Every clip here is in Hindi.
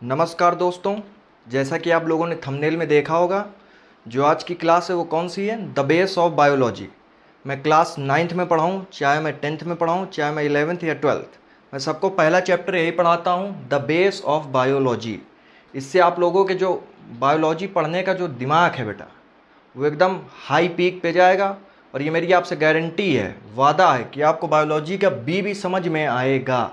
नमस्कार दोस्तों, जैसा कि आप लोगों ने थंबनेल में देखा होगा, जो आज की क्लास है वो कौन सी है? The base of biology. मैं क्लास 9th में पढ़ाऊँ, चाहे मैं 10th में पढ़ाऊँ, चाहे मैं 11th या 12th, मैं सबको पहला चैप्टर यही पढ़ाता हूँ, द बेस ऑफ बायोलॉजी। इससे आप लोगों के जो बायोलॉजी पढ़ने का जो दिमाग है बेटा, वो एकदम हाई पीक पे जाएगा। और ये मेरी आपसे गारंटी है, वादा है कि आपको बायोलॉजी का बी समझ में आएगा।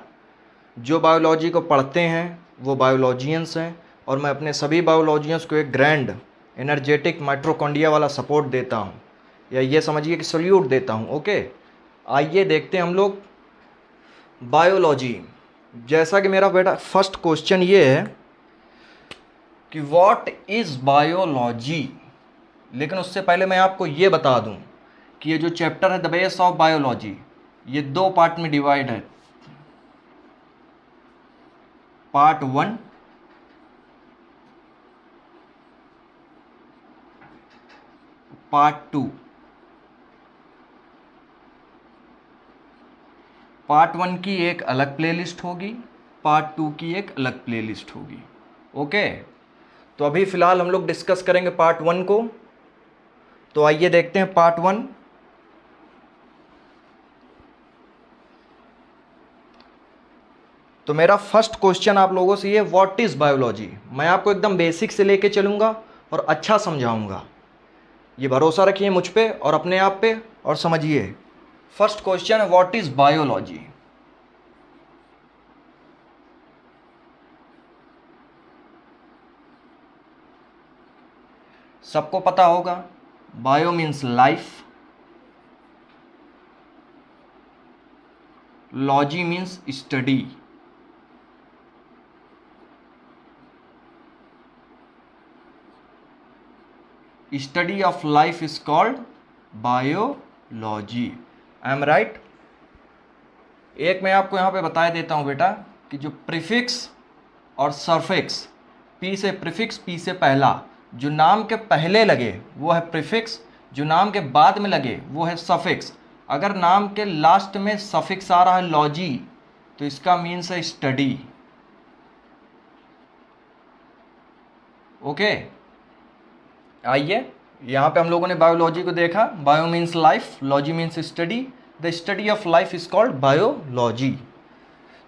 जो बायोलॉजी को पढ़ते हैं वो बायोलॉजियंस हैं, और मैं अपने सभी बायोलॉजियंस को एक ग्रैंड एनर्जेटिक माइट्रोकॉन्ड्रिया वाला सपोर्ट देता हूँ, या ये समझिए कि सल्यूट देता हूँ। ओके, आइए देखते हैं हम लोग बायोलॉजी। जैसा कि मेरा बेटा फर्स्ट क्वेश्चन ये है कि व्हाट इज़ बायोलॉजी। लेकिन उससे पहले मैं आपको ये बता दूं कि ये जो चैप्टर है द बेस ऑफ बायोलॉजी, ये दो पार्ट में डिवाइड है। Part 1, part 2। पार्ट 1 की एक अलग प्लेलिस्ट होगी, पार्ट 2 की एक अलग प्लेलिस्ट होगी। ओके, तो अभी फ़िलहाल हम लोग डिस्कस करेंगे पार्ट 1 को। तो आइए देखते हैं पार्ट 1। तो मेरा फर्स्ट क्वेश्चन आप लोगों से ये, व्हाट इज़ बायोलॉजी। मैं आपको एकदम बेसिक से लेके चलूँगा और अच्छा समझाऊँगा। ये भरोसा रखिए मुझ पे और अपने आप पे, और समझिए। फर्स्ट क्वेश्चन है, व्हाट इज़ बायोलॉजी। सबको पता होगा, bio means life, logy means study. Study of life is called biology. I am right? एक मैं आपको यहाँ पे बता देता हूँ बेटा कि जो प्रीफिक्स और सफिक्स, पी से प्रीफिक्स, पी से पहला, जो नाम के पहले लगे वो है प्रीफिक्स, जो नाम के बाद में लगे वो है सफिक्स। अगर नाम के लास्ट में सफिक्स आ रहा है लॉजी, तो इसका मीन्स है स्टडी। ओके, आइए यहाँ पे हम लोगों ने बायोलॉजी को देखा। Bio means life, logy means study. The study of life is called biology.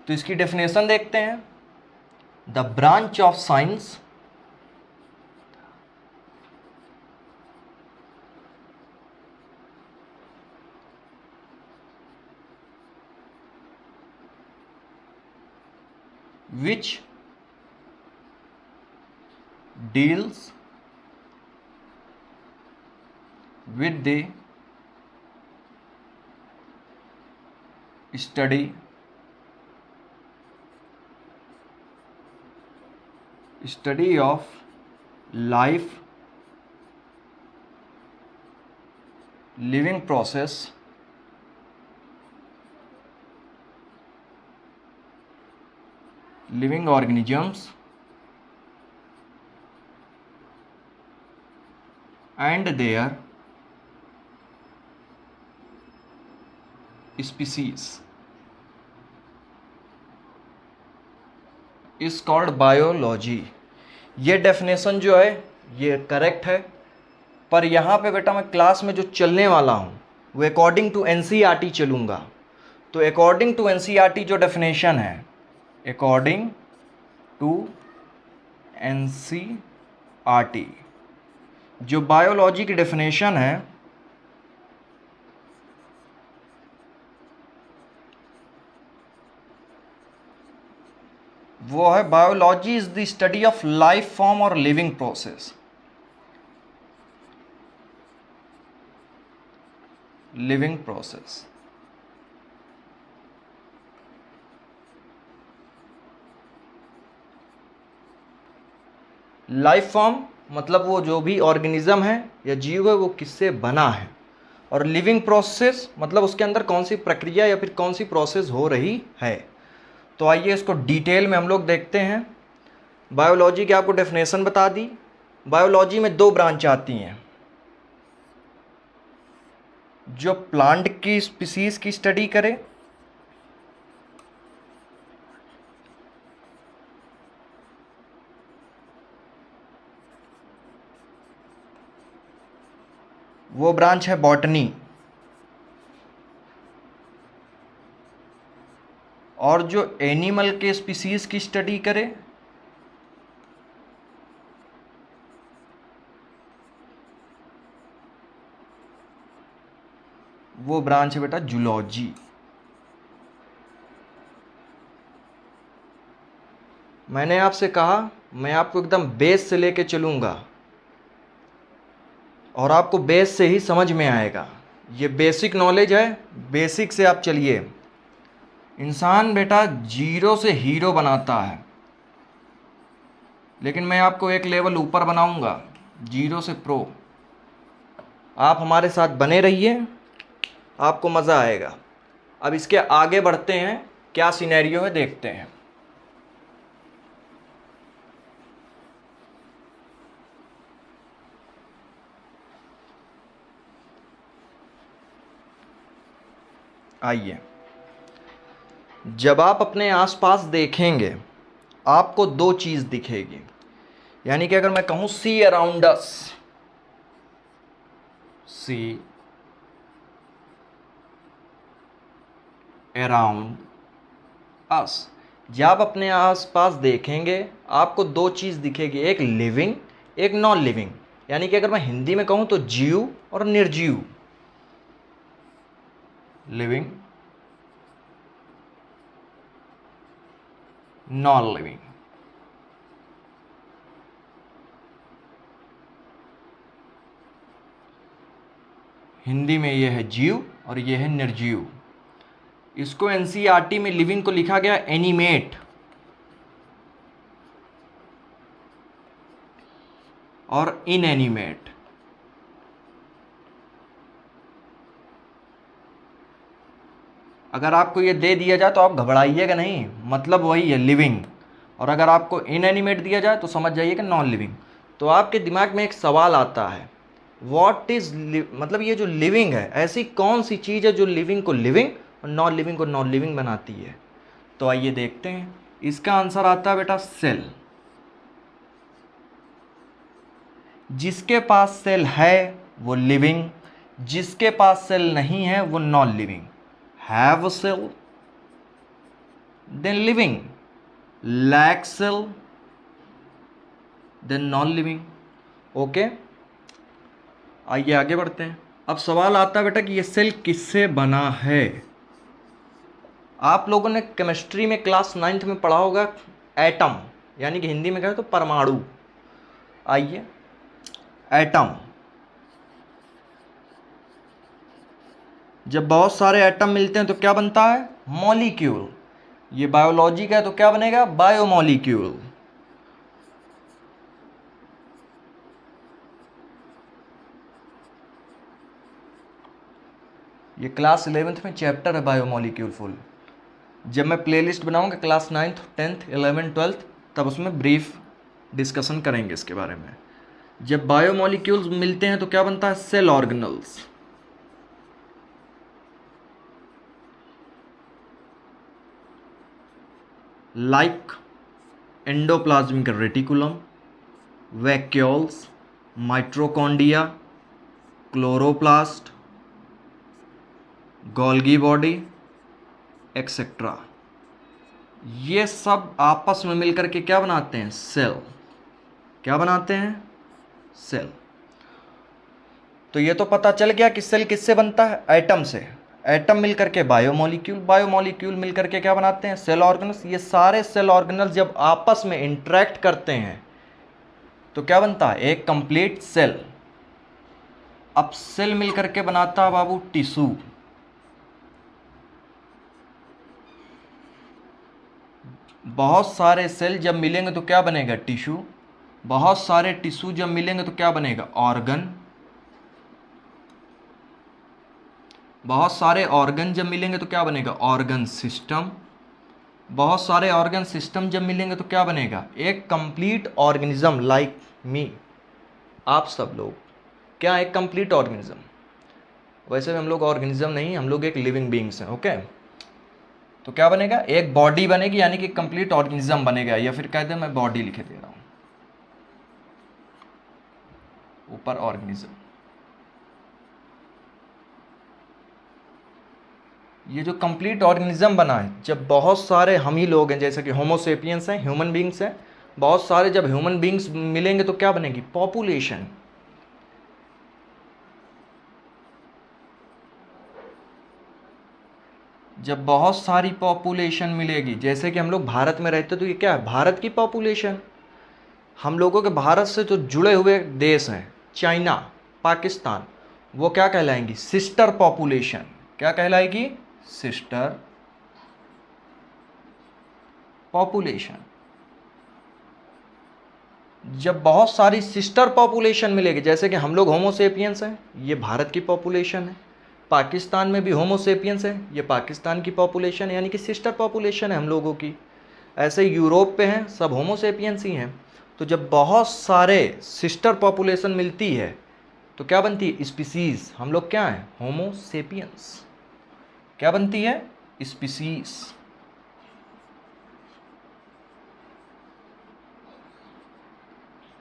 तो इसकी डेफिनेशन देखते हैं। The branch of science which deals with the study of life, living process, living organisms and their species is called biology. ये डेफिनेशन जो है ये करेक्ट है, पर यहाँ पे बेटा मैं क्लास में जो चलने वाला हूँ वो अकॉर्डिंग टू एनसीईआरटी चलूँगा। तो अकॉर्डिंग टू एनसीईआरटी जो डेफिनेशन है, अकॉर्डिंग टू एनसीईआरटी जो बायोलॉजी की डेफिनेशन है, वो है biology is the study of life form और living process. Living process, life form मतलब वो जो भी ऑर्गेनिज्म है या जीव है वो किससे बना है, और लिविंग प्रोसेस मतलब उसके अंदर कौन सी प्रक्रिया या फिर कौन सी प्रोसेस हो रही है। तो आइए इसको डिटेल में हम लोग देखते हैं। बायोलॉजी की आपको डेफिनेशन बता दी। बायोलॉजी में दो ब्रांच आती हैं, जो प्लांट की स्पीसीज की स्टडी करे . वो ब्रांच है बॉटनी। और जो एनिमल के स्पीसीज की स्टडी करे वो ब्रांच है बेटा जूलॉजी। मैंने आपसे कहा मैं आपको एकदम बेस से लेके चलूंगा और आपको बेस से ही समझ में आएगा। ये बेसिक नॉलेज है, बेसिक से आप चलिए। इंसान बेटा जीरो से हीरो बनाता है, लेकिन मैं आपको एक लेवल ऊपर बनाऊंगा, जीरो से प्रो। आप हमारे साथ बने रहिए, आपको मज़ा आएगा। अब इसके आगे बढ़ते हैं, क्या सिनेरियो है देखते हैं। आइए, जब आप अपने आसपास देखेंगे आपको दो चीज़ दिखेगी। यानी कि अगर मैं कहूं सी अराउंड अस, सी अराउंड अस, जब आप अपने आसपास देखेंगे आपको दो चीज़ दिखेगी, एक लिविंग एक नॉन लिविंग। यानी कि अगर मैं हिंदी में कहूं तो जीव और निर्जीव, लिविंग नॉन लिविंग। हिंदी में यह है जीव और यह है निर्जीव। इसको एनसीईआरटी में लिविंग को लिखा गया एनिमेट और इनएनिमेट। अगर आपको ये दे दिया जाए तो आप घबराइएगा नहीं, मतलब वही है लिविंग। और अगर आपको इनएनिमेट दिया जाए तो समझ जाइएगा नॉन लिविंग। तो आपके दिमाग में एक सवाल आता है, व्हाट इज मतलब ये जो लिविंग है, ऐसी कौन सी चीज़ है जो लिविंग को लिविंग और नॉन लिविंग को नॉन लिविंग बनाती है। तो आइए देखते हैं। इसका आंसर आता है बेटा सेल। जिसके पास सेल है वो लिविंग, जिसके पास सेल नहीं है वो non living. Have cell then living, lack cell then non living. Okay, आइए आगे बढ़ते हैं। अब सवाल आता है बेटा कि ये सेल किससे बना है। आप लोगों ने केमिस्ट्री में क्लास 9th में पढ़ा होगा एटम, यानी कि हिंदी में कहें तो परमाणु। आइए, एटम, जब बहुत सारे एटम मिलते हैं तो क्या बनता है, मॉलिक्यूल। ये बायोलॉजी का है तो क्या बनेगा, बायोमॉलिक्यूल। ये क्लास 11th में चैप्टर है बायोमॉलिक्यूल फुल। जब मैं प्लेलिस्ट बनाऊंगा class 9th 10th 11th 12th तब उसमें ब्रीफ डिस्कशन करेंगे इसके बारे में। जब बायोमॉलिक्यूल्स मिलते हैं तो क्या बनता है, cell organelles. Like endoplasmic reticulum, vacuoles, mitochondria, chloroplast, Golgi body etcetera. ये सब आपस में मिलकर के क्या बनाते हैं, सेल। क्या बनाते हैं, सेल। तो ये तो पता चल गया कि सेल किससे बनता है, एटम से। एटम मिलकर के बायोमॉलिक्यूल, बायोमॉलिक्यूल मिलकर के क्या बनाते हैं, सेल ऑर्गेनल्स। ये सारे सेल ऑर्गेनल्स जब आपस में इंटरेक्ट करते हैं तो क्या बनता है, एक कंप्लीट सेल। अब सेल मिलकर के बनाता है बाबू टिश्यू। बहुत सारे सेल जब मिलेंगे तो क्या बनेगा, टिश्यू। बहुत सारे टिश्यू जब मिलेंगे तो क्या बनेगा, ऑर्गन। बहुत सारे ऑर्गन जब मिलेंगे तो क्या बनेगा, ऑर्गन सिस्टम। बहुत सारे ऑर्गन सिस्टम जब मिलेंगे तो क्या बनेगा, एक कंप्लीट ऑर्गेनिज्म। लाइक मी, आप सब लोग क्या एक कंप्लीट ऑर्गेनिज्म। वैसे भी हम लोग ऑर्गेनिज्म नहीं, हम लोग एक लिविंग बींग्स हैं। ओके, तो क्या बनेगा, एक बॉडी बनेगी, यानी कि कंप्लीट ऑर्गेनिज्म बनेगा। या फिर कहते हैं, मैं बॉडी लिखे दे रहा हूं, ऊपर ऑर्गेनिज्म। ये जो कंप्लीट ऑर्गेनिज्म बना है, जब बहुत सारे हम ही लोग हैं, जैसे कि होमोसेपियंस हैं, ह्यूमन बींग्स हैं, बहुत सारे जब ह्यूमन बींग्स मिलेंगे तो क्या बनेगी? पॉपुलेशन। जब बहुत सारी पॉपुलेशन मिलेगी, जैसे कि हम लोग भारत में रहते, तो ये क्या है? भारत की पॉपुलेशन। हम लोगों के भारत से जो जुड़े हुए देश हैं, चाइना, पाकिस्तान, वो क्या कहलाएंगी? Sister population. क्या कहलाएगी? Sister population. जब बहुत सारी सिस्टर पॉपुलेशन मिलेगी, जैसे कि हम लोग होमोसेपियंस हैं, ये भारत की पॉपुलेशन है, पाकिस्तान में भी होमोसेपियंस है, ये पाकिस्तान की पॉपुलेशन है, यानी कि सिस्टर पॉपुलेशन है हम लोगों की। ऐसे यूरोप पे हैं, सब होमोसेपियंस ही हैं। तो जब बहुत सारे सिस्टर पॉपुलेशन मिलती है तो क्या बनती है? स्पीसीज। हम लोग क्या हैं? होमोसेपियंस। क्या बनती है? स्पीसीज।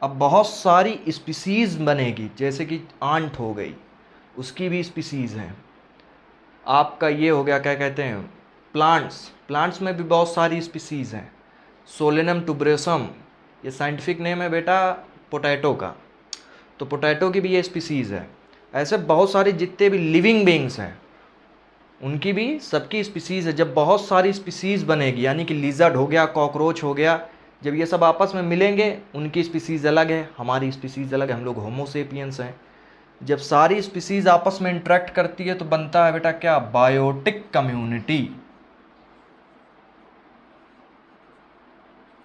अब बहुत सारी स्पीसीज बनेगी, जैसे कि आंट हो गई, उसकी भी स्पीसीज हैं। आपका ये हो गया, क्या कहते हैं, प्लांट्स, प्लांट्स में भी बहुत सारी स्पीसीज हैं। सोलेनम टुबरेसम, ये साइंटिफिक नेम है बेटा पोटैटो का, तो पोटैटो की भी ये स्पीसीज है। ऐसे बहुत सारी जितने भी लिविंग बींग्स हैं उनकी भी सबकी स्पीसीज है। जब बहुत सारी स्पीसीज बनेगी, यानी कि लिजर्ड हो गया, कॉकरोच हो गया, जब ये सब आपस में मिलेंगे, उनकी स्पीसीज अलग है, हमारी स्पीसीज अलग है, हम लोग होमोसेपियंस हैं। जब सारी स्पीसीज आपस में इंटरेक्ट करती है तो बनता है बेटा क्या? Biotic community.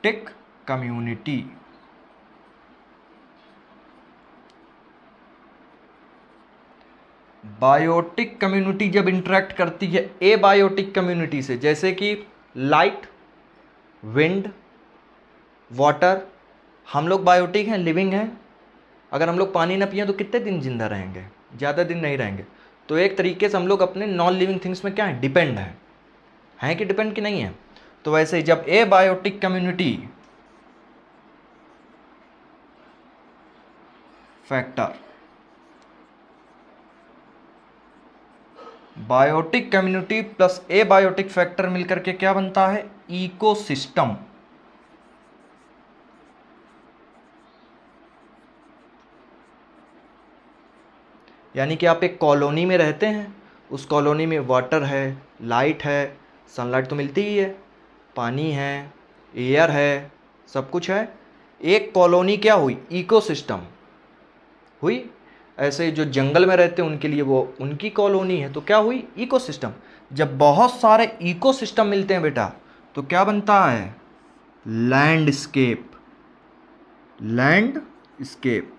Tic community. Biotic community जब इंटरेक्ट करती है एबायोटिक कम्युनिटी से, जैसे कि लाइट, विंड, वाटर, हम लोग बायोटिक हैं, लिविंग हैं। अगर हम लोग पानी ना पिए तो कितने दिन जिंदा रहेंगे? ज़्यादा दिन नहीं रहेंगे। तो एक तरीके से हम लोग अपने नॉन लिविंग थिंग्स में क्या है? डिपेंड हैं कि डिपेंड कि नहीं है? तो वैसे ही जब abiotic community factor, biotic community plus abiotic factor मिलकर के क्या बनता है? इकोसिस्टम। यानी कि आप एक कॉलोनी में रहते हैं, उस कॉलोनी में वाटर है, लाइट है, सनलाइट तो मिलती ही है, पानी है, एयर है, सब कुछ है। एक कॉलोनी क्या हुई? इकोसिस्टम हुई। ऐसे ही जो जंगल में रहते हैं उनके लिए वो उनकी कॉलोनी है, तो क्या हुई? इकोसिस्टम। जब बहुत सारे इकोसिस्टम मिलते हैं बेटा तो क्या बनता है? लैंडस्केप। लैंडस्केप।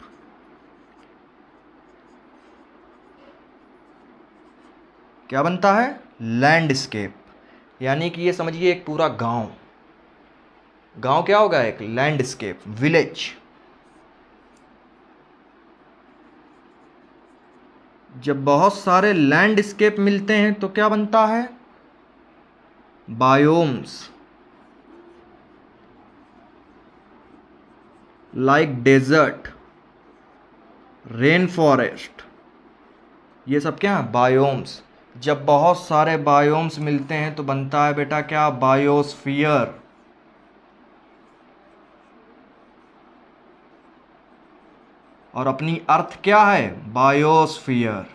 क्या बनता है? लैंडस्केप। यानी कि ये समझिए एक पूरा गांव, गांव क्या होगा? एक लैंडस्केप, विलेज। जब बहुत सारे लैंडस्केप मिलते हैं तो क्या बनता है? Biomes. Like desert, rain forest, ये सब क्या है? बायोम्स। जब बहुत सारे बायोम्स मिलते हैं तो बनता है बेटा क्या? बायोस्फीयर। और अपनी अर्थ क्या है? बायोस्फीयर।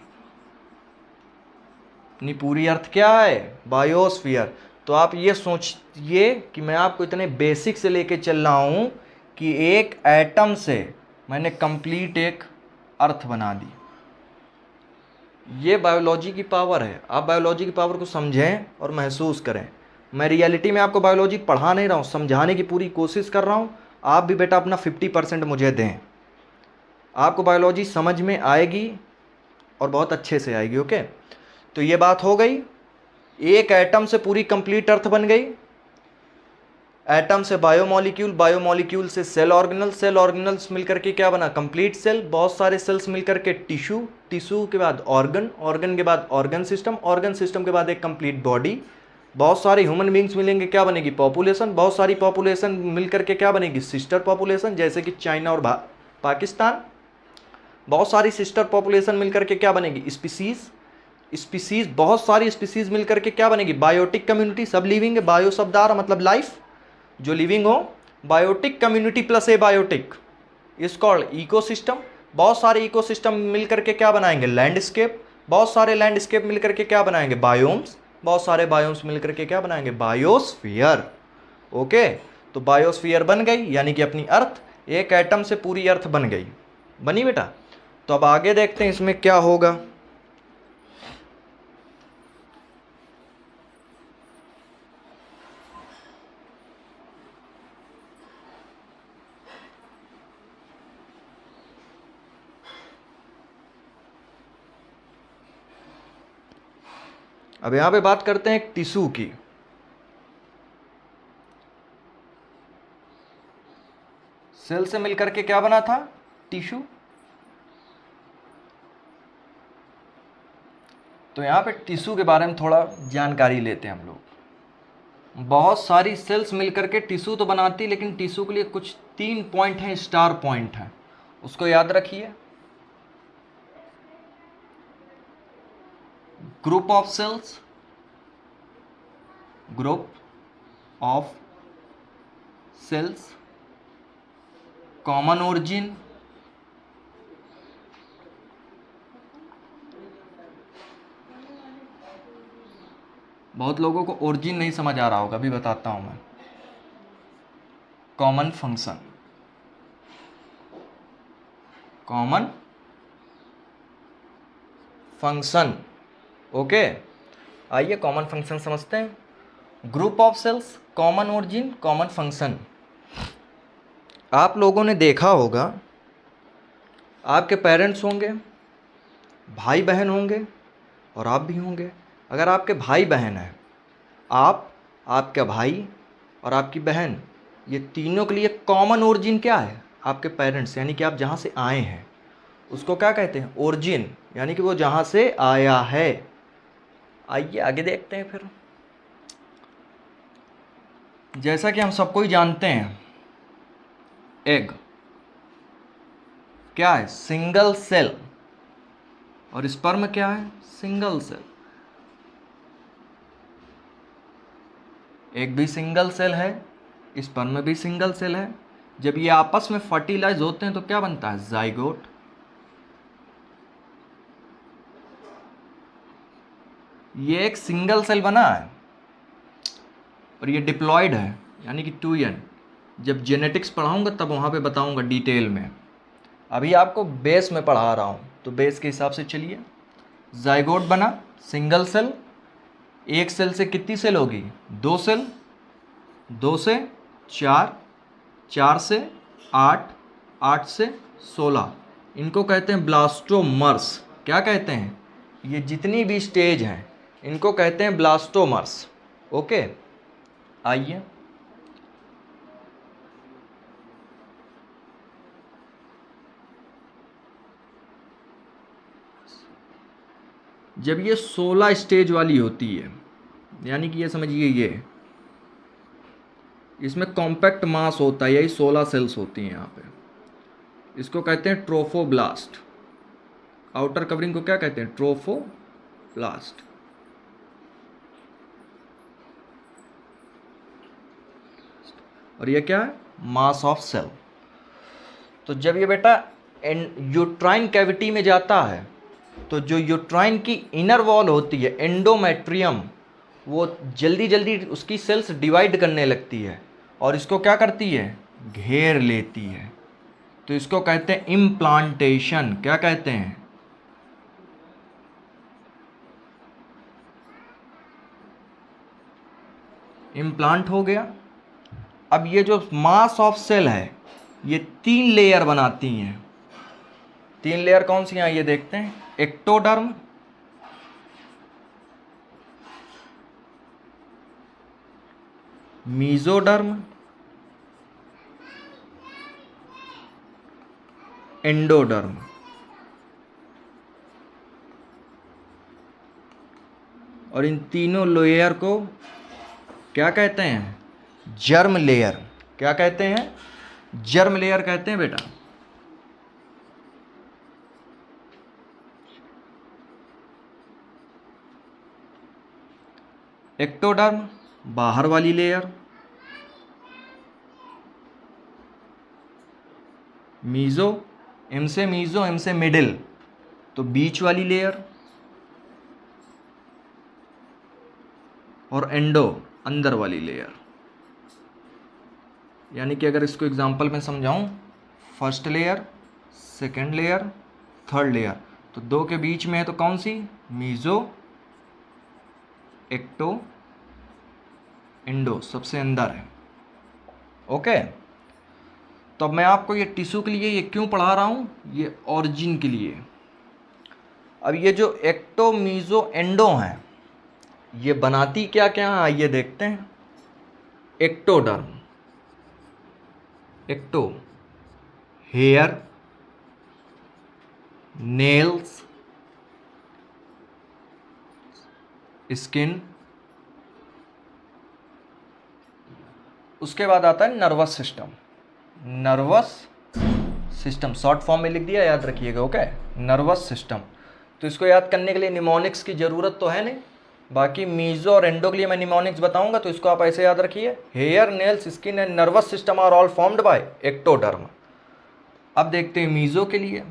अपनी पूरी अर्थ क्या है? बायोस्फीयर। तो आप ये सोचिए कि मैं आपको इतने बेसिक से लेके चल रहा हूँ कि एक एटम से मैंने कंप्लीट एक अर्थ बना दी। ये बायोलॉजी की पावर है। आप बायोलॉजी की पावर को समझें और महसूस करें। मैं रियलिटी में आपको बायोलॉजी पढ़ा नहीं रहा हूँ, समझाने की पूरी कोशिश कर रहा हूँ। आप भी बेटा अपना 50% मुझे दें, आपको बायोलॉजी समझ में आएगी और बहुत अच्छे से आएगी। ओके, तो ये बात हो गई। एक एटम से पूरी कंप्लीट अर्थ बन गई। एटम से बायोमोलिक्यूल, बायोमोलिक्यूल से सेल ऑर्गेनल, सेल ऑर्गेनल्स मिलकर के क्या बना? Complete cell. बहुत सारे सेल्स मिलकर के टिश्यू, टिश्यू के बाद ऑर्गन, ऑर्गन के बाद ऑर्गन सिस्टम, ऑर्गन सिस्टम के बाद एक कंप्लीट बॉडी। बहुत सारे ह्यूमन बींग्स मिलेंगे, क्या बनेगी? पॉपुलेशन। बहुत सारी पॉपुलेशन मिलकर के क्या बनेगी? सिस्टर पॉपुलेशन, जैसे कि चाइना और पाकिस्तान। बहुत सारी सिस्टर पॉपुलेशन मिलकर के क्या बनेगी? स्पीसीज। स्पीसीज, बहुत सारी स्पीसीज मिलकर के क्या बनेगी? Biotic community. सब लिविंग है, बायो शब्द आ रहा मतलब लाइफ, जो लिविंग हो। Biotic community plus a biotic is called ecosystem. बहुत सारे इकोसिस्टम मिलकर के क्या बनाएंगे? लैंडस्केप। बहुत सारे लैंडस्केप मिलकर के क्या बनाएंगे? बायोम्स। बहुत सारे बायोम्स मिलकर के क्या बनाएंगे? बायोस्फीयर। ओके, तो बायोस्फीयर बन गई, यानी कि अपनी अर्थ, एक एटम से पूरी अर्थ बन गई। बनी बेटा? तो अब आगे देखते हैं इसमें क्या होगा। अब यहां पे बात करते हैं एक टिश्यू की। सेल से मिलकर के क्या बना था? टिश्यू। तो यहां पे टिश्यू के बारे में थोड़ा जानकारी लेते हैं हम लोग। बहुत सारी सेल्स मिलकर के टिश्यू तो बनाती, लेकिन टिश्यू के लिए कुछ 3 पॉइंट हैं, स्टार पॉइंट हैं, उसको याद रखिए। Group of cells, group of cells, common origin, बहुत लोगों को ओरिजिन नहीं समझ आ रहा होगा, अभी बताता हूं मैं। Common function, common function. Okay, आइए कॉमन फंक्शन समझते हैं। Group of cells, common origin, common function. आप लोगों ने देखा होगा, आपके पेरेंट्स होंगे, भाई बहन होंगे, और आप भी होंगे। अगर आपके भाई बहन हैं, आप, आपका भाई और आपकी बहन, ये तीनों के लिए कॉमन ओरिजिन क्या है? आपके पेरेंट्स, यानी कि आप जहाँ से आए हैं उसको क्या कहते हैं? ओरिजिन, यानी कि वो जहाँ से आया है। आइए आगे देखते हैं फिर। जैसा कि हम सबको ही जानते हैं, एग क्या है? Single cell. और स्पर्म क्या है? Single cell. एग भी सिंगल सेल है, स्पर्म भी सिंगल सेल है। जब ये आपस में फर्टिलाइज होते हैं तो क्या बनता है? जाइगोट। ये एक सिंगल सेल बना है और ये डिप्लॉयड है, यानी कि 2n। जब जेनेटिक्स पढ़ाऊंगा तब वहाँ पे बताऊंगा डिटेल में, अभी आपको बेस में पढ़ा रहा हूँ, तो बेस के हिसाब से चलिए। जाइगोट बना, सिंगल सेल। एक सेल से कितनी सेल होगी? 2 सेल। 2 से 4, 4 से 8, 8 से 16, इनको कहते हैं ब्लास्टोमर्स। क्या कहते हैं? ये जितनी भी स्टेज हैं इनको कहते हैं ब्लास्टोमर्स। ओके, आइए। जब ये 16 स्टेज वाली होती है, यानी कि ये समझिए, ये इसमें कॉम्पैक्ट मास होता है, यही 16 सेल्स होती हैं यहाँ पे। इसको कहते हैं ट्रोफोब्लास्ट। आउटर कवरिंग को क्या कहते हैं? ट्रोफोब्लास्ट। और ये क्या है? Mass of cell. तो जब ये बेटा यूट्राइन कैविटी में जाता है, तो जो यूट्राइन की इनर वॉल होती है, एंडोमेट्रियम, वो जल्दी जल्दी उसकी सेल्स डिवाइड करने लगती है और इसको क्या करती है? घेर लेती है। तो इसको कहते हैं इम्प्लांटेशन। क्या कहते हैं? इम्प्लांट हो गया। अब ये जो मास ऑफ सेल है, ये 3 लेयर बनाती हैं। 3 लेयर कौन सी हैं ये देखते हैं। Ectoderm, mesoderm, endoderm. और इन तीनों लेयर को क्या कहते हैं? Germ layer. क्या कहते हैं? जर्म लेयर कहते हैं बेटा। एक्टोडर्म बाहर वाली लेयर, मीजो, एम से मिडिल तो बीच वाली लेयर, और एंडो अंदर वाली लेयर। यानी कि अगर इसको एग्जांपल में समझाऊं, first layer, second layer, third layer, तो दो के बीच में है तो कौन सी, मीजो, एक्टो, एंडो सबसे अंदर है। ओके, तो अब मैं आपको ये टिश्यू के लिए ये क्यों पढ़ा रहा हूँ, ये ऑरिजिन के लिए। अब ये जो एक्टो, मीजो, एंडो हैं, ये बनाती क्या क्या है आइए देखते हैं। Ectoderm, ecto hair, nails, skin, उसके बाद आता है nervous system. Nervous system short form में लिख दिया, याद रखिएगा। Okay, nervous system. तो इसको याद करने के लिए निमोनिक्स की ज़रूरत तो है नहीं, बाकी मीजो और एंडो के लिए मैं निमोनिक्स बताऊंगा, तो इसको आप ऐसे याद रखिए, hair, nails, skin and nervous system are all formed by ectoderm. अब देखते हैं मीजो के लिए।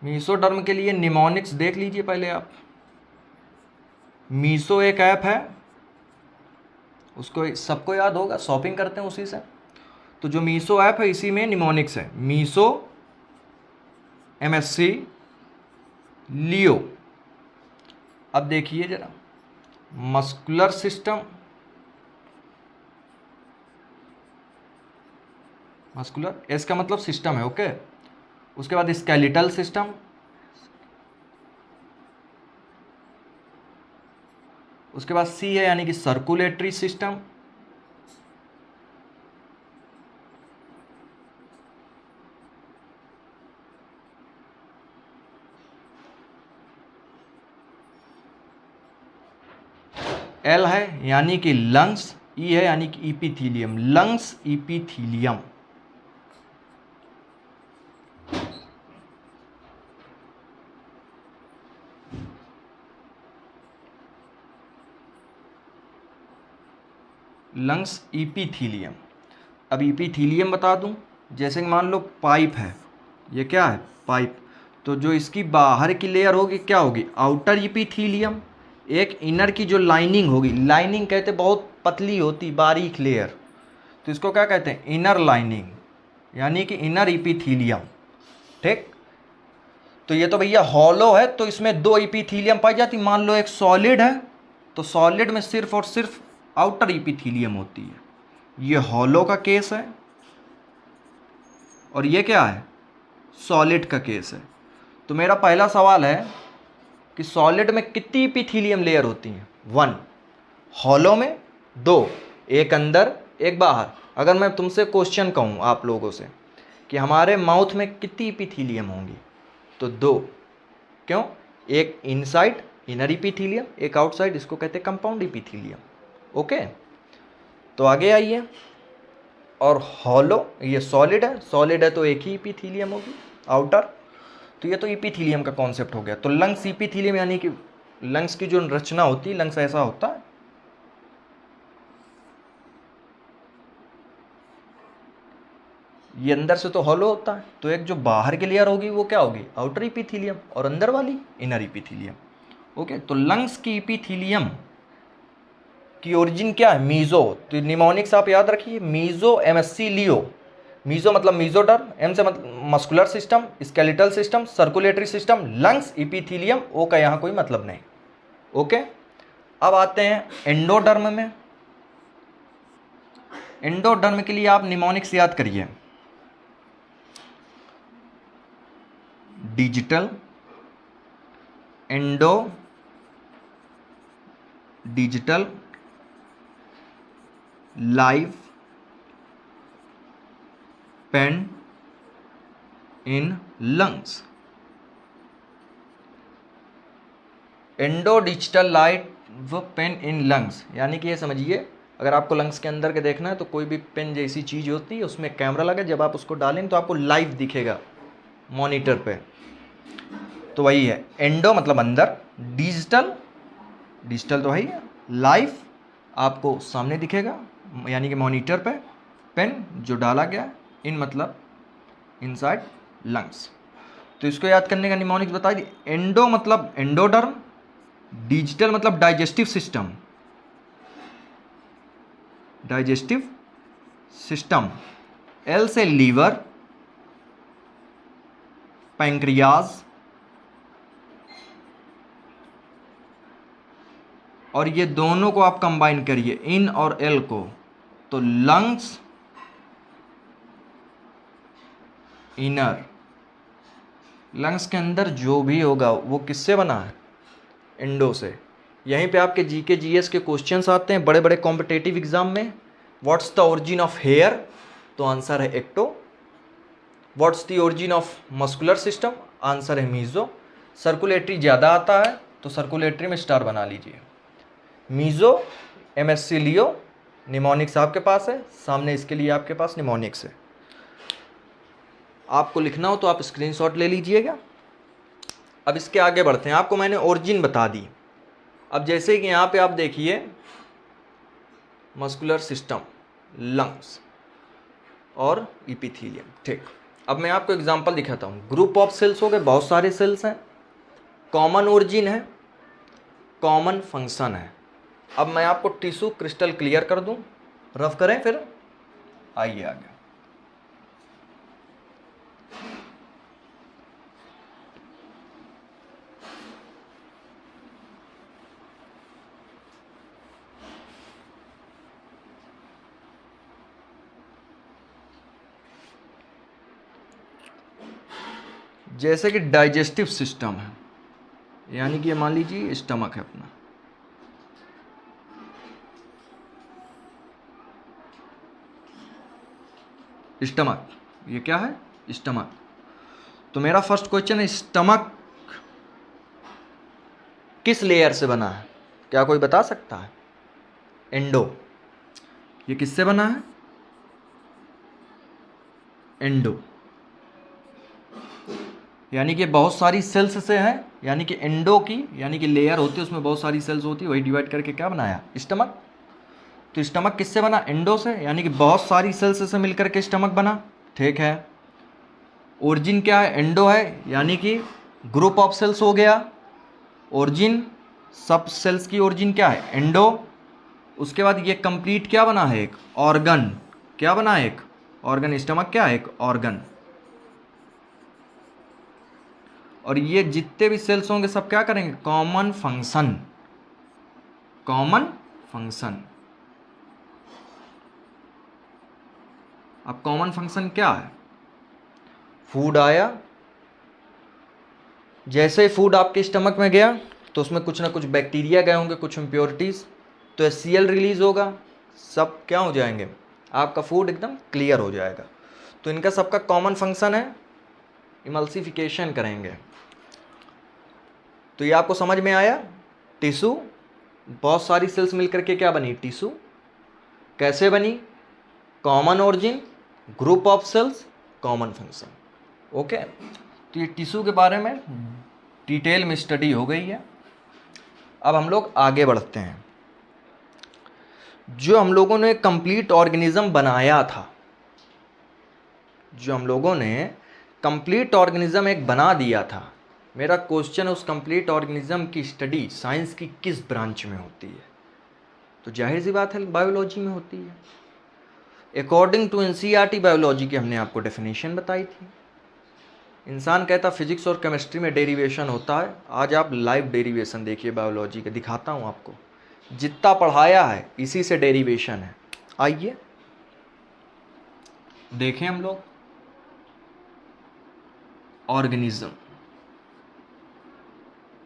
मीसोडर्म के लिए निमोनिक्स देख लीजिए पहले आप। मीसो एक ऐप है, उसको सबको याद होगा, शॉपिंग करते हैं उसी से। तो जो मीसो ऐप है इसी में निमोनिक्स है, मीसो, MSC, लियो। अब देखिए जरा, मस्कुलर सिस्टम, मस्कुलर एस का मतलब सिस्टम है। ओके, उसके बाद स्केलेटल सिस्टम, उसके बाद सी है यानी कि सर्कुलेटरी सिस्टम, एल है यानी कि लंग्स, ई है यानी कि इपीथीलियम, लंग्स इपीथीलियम। लंग्स इपीथीलियम। अब इपीथीलियम बता दूं, जैसे कि मान लो पाइप है, ये क्या है, पाइप। तो जो इसकी बाहर की लेयर होगी क्या होगी, आउटर इपीथीलियम। एक इनर की जो लाइनिंग होगी, लाइनिंग कहते बहुत पतली होती बारीक लेयर, तो इसको क्या कहते हैं, इनर लाइनिंग, यानी कि इनर इपीथीलियम। ठीक, तो ये तो भैया हॉलो है, तो इसमें दो इपीथीलियम पाई जाती। मान लो एक सॉलिड है, तो सॉलिड में सिर्फ और सिर्फ आउटर इपीथीलियम होती है, ये हॉलो का केस है। और ये क्या है, सॉलिड का केस है। तो मेरा पहला सवाल है कि सॉलिड में कितनी इपीथीलियम लेयर होती हैं, 1, हॉलो में 2, एक अंदर एक बाहर। अगर मैं तुमसे क्वेश्चन कहूँ आप लोगों से कि हमारे माउथ में कितनी इपीथीलियम होंगी, तो 2। क्यों, एक इनसाइड इनर इपीथीलियम, एक आउटसाइड, इसको कहते हैं कंपाउंड इपीथीलियम। ओके, तो आगे आइए। और हॉलो, ये सॉलिड है तो एक ही इपीथीलियम होगी आउटर। तो ये तो इपीथीलियम का कॉन्सेप्ट हो गया। तो लंग्स इपीथीलियम यानी कि लंग्स की जो रचना होती है, लंग्स ऐसा होता है, ये अंदर से तो हॉलो होता है, तो एक जो बाहर की लेयर होगी वो क्या होगी, आउटर इपीथीलियम, और अंदर वाली इनर इपीथीलियम। ओके, तो लंग्स की इपीथीलियम की ओरिजिन क्या है, मीजो। तो निमोनिक्स आप याद रखिए, मीजो, MSC, लियो। मीजो मतलब मीजोडर्म, एम से मतलब muscular system, skeletal system, circulatory system, lungs, epithelium, O का यहाँ कोई मतलब नहीं। ओके, अब आते हैं एंडोडर्म में। एंडोडर्म के लिए आप निमोनिक्स याद करिए, digital, endo digital, live, pain in lungs. Endo digital live pain in lungs, यानी कि ये समझिए, अगर आपको लंग्स के अंदर के देखना है तो कोई भी पेन जैसी चीज़ होती है, उसमें कैमरा लगा, जब आप उसको डालेंगे तो आपको लाइव दिखेगा मॉनिटर पे। तो वही है, एंडो मतलब अंदर, डिजिटल, डिजिटल तो है, लाइफ आपको सामने दिखेगा यानी कि मॉनिटर पे, पेन जो डाला गया, इन मतलब इनसाइड लंग्स। तो इसको याद करने का निमोनिक्स बता दी। एंडो मतलब एंडोडर्म, डिजिटल मतलब digestive system, digestive system, L से लीवर, पैंक्रियाज, और ये दोनों को आप कंबाइन करिए, इन और एल को, तो लंग्स, इनर। लंग्स के अंदर जो भी होगा वो किससे बना है? एंडो से। यहीं पे आपके जीके जीएस के क्वेश्चंस आते हैं बड़े बड़े कॉम्पिटेटिव एग्जाम में। What's the origin of hair? तो आंसर है ecto. What's the origin of muscular system? Answer है मीजो। सर्कुलेटरी ज़्यादा आता है तो सर्कुलेटरी में स्टार बना लीजिए। मीजो, एमएससी लियो, निमोनिक्स आपके पास है, सामने इसके लिए आपके पास निमोनिक्स है। आपको लिखना हो तो आप स्क्रीनशॉट ले लीजिएगा। अब इसके आगे बढ़ते हैं। आपको मैंने ओरिजिन बता दी। अब जैसे कि यहाँ पे आप देखिए, मस्कुलर सिस्टम, लंग्स और इपिथीलियम, ठीक। अब मैं आपको एग्जांपल दिखाता हूँ। ग्रुप ऑफ सेल्स हो गए, बहुत सारे सेल्स हैं, कॉमन ओरिजिन है, कॉमन फंक्शन है। अब मैं आपको टिश्यू क्रिस्टल क्लियर कर दूं, रफ करें फिर, आइए आगे। जैसे कि डाइजेस्टिव सिस्टम है, यानी कि मान लीजिए स्टमक है अपना, स्टमक, ये क्या है? स्टमक। तो मेरा फर्स्ट क्वेश्चन है, स्टमक किस लेयर से बना है? क्या कोई बता सकता है? एंडो। ये किससे बना है? एंडो। यानी कि बहुत सारी सेल्स से है, यानी कि एंडो की, यानी कि लेयर होती है उसमें बहुत सारी सेल्स होती है, वही डिवाइड करके क्या बनाया? स्टमक। तो स्टमक किससे बना? एंडो से, यानी कि बहुत सारी सेल्स से मिलकर के स्टमक बना, ठीक है। ओरिजिन क्या है? एंडो है, यानी कि ग्रुप ऑफ सेल्स हो गया। ओरिजिन, सब सेल्स की ओरिजिन क्या है? एंडो। उसके बाद ये कंप्लीट क्या बना है? एक ऑर्गन। क्या बना है? एक ऑर्गन। स्टमक क्या है? एक ऑर्गन। और ये जितने भी सेल्स होंगे सब क्या करेंगे? Common function, common function. अब कॉमन फंक्शन क्या है? फूड आया, जैसे ही फूड आपके स्टमक में गया तो उसमें कुछ ना कुछ बैक्टीरिया गए होंगे, कुछ इम्प्योरिटीज़, तो HCl रिलीज होगा, सब क्या हो जाएंगे? आपका फूड एकदम क्लियर हो जाएगा। तो इनका सबका कॉमन फंक्शन है, इमल्सिफिकेशन करेंगे। तो ये आपको समझ में आया? टिश्यू, बहुत सारी सेल्स मिलकर के क्या बनी? टिश्यू। कैसे बनी? Common origin, group of cells, common function. Okay, तो ये टिश्यू के बारे में डिटेल में स्टडी हो गई है। अब हम लोग आगे बढ़ते हैं। जो हम लोगों ने कंप्लीट ऑर्गेनिज्म बनाया था, जो हम लोगों ने कंप्लीट ऑर्गेनिज्म एक बना दिया था, मेरा क्वेश्चन है उस कंप्लीट ऑर्गेनिज्म की स्टडी साइंस की किस ब्रांच में होती है? तो जाहिर सी बात है बायोलॉजी में होती है। अकॉर्डिंग टू एनसीईआरटी बायोलॉजी की हमने आपको डेफिनेशन बताई थी। इंसान कहता फिजिक्स और केमिस्ट्री में डेरिवेशन होता है, आज आप लाइव डेरिवेशन देखिए बायोलॉजी के, दिखाता हूँ आपको। जितना पढ़ाया है इसी से डेरिवेशन है। आइए देखें हम लोग ऑर्गेनिज्म,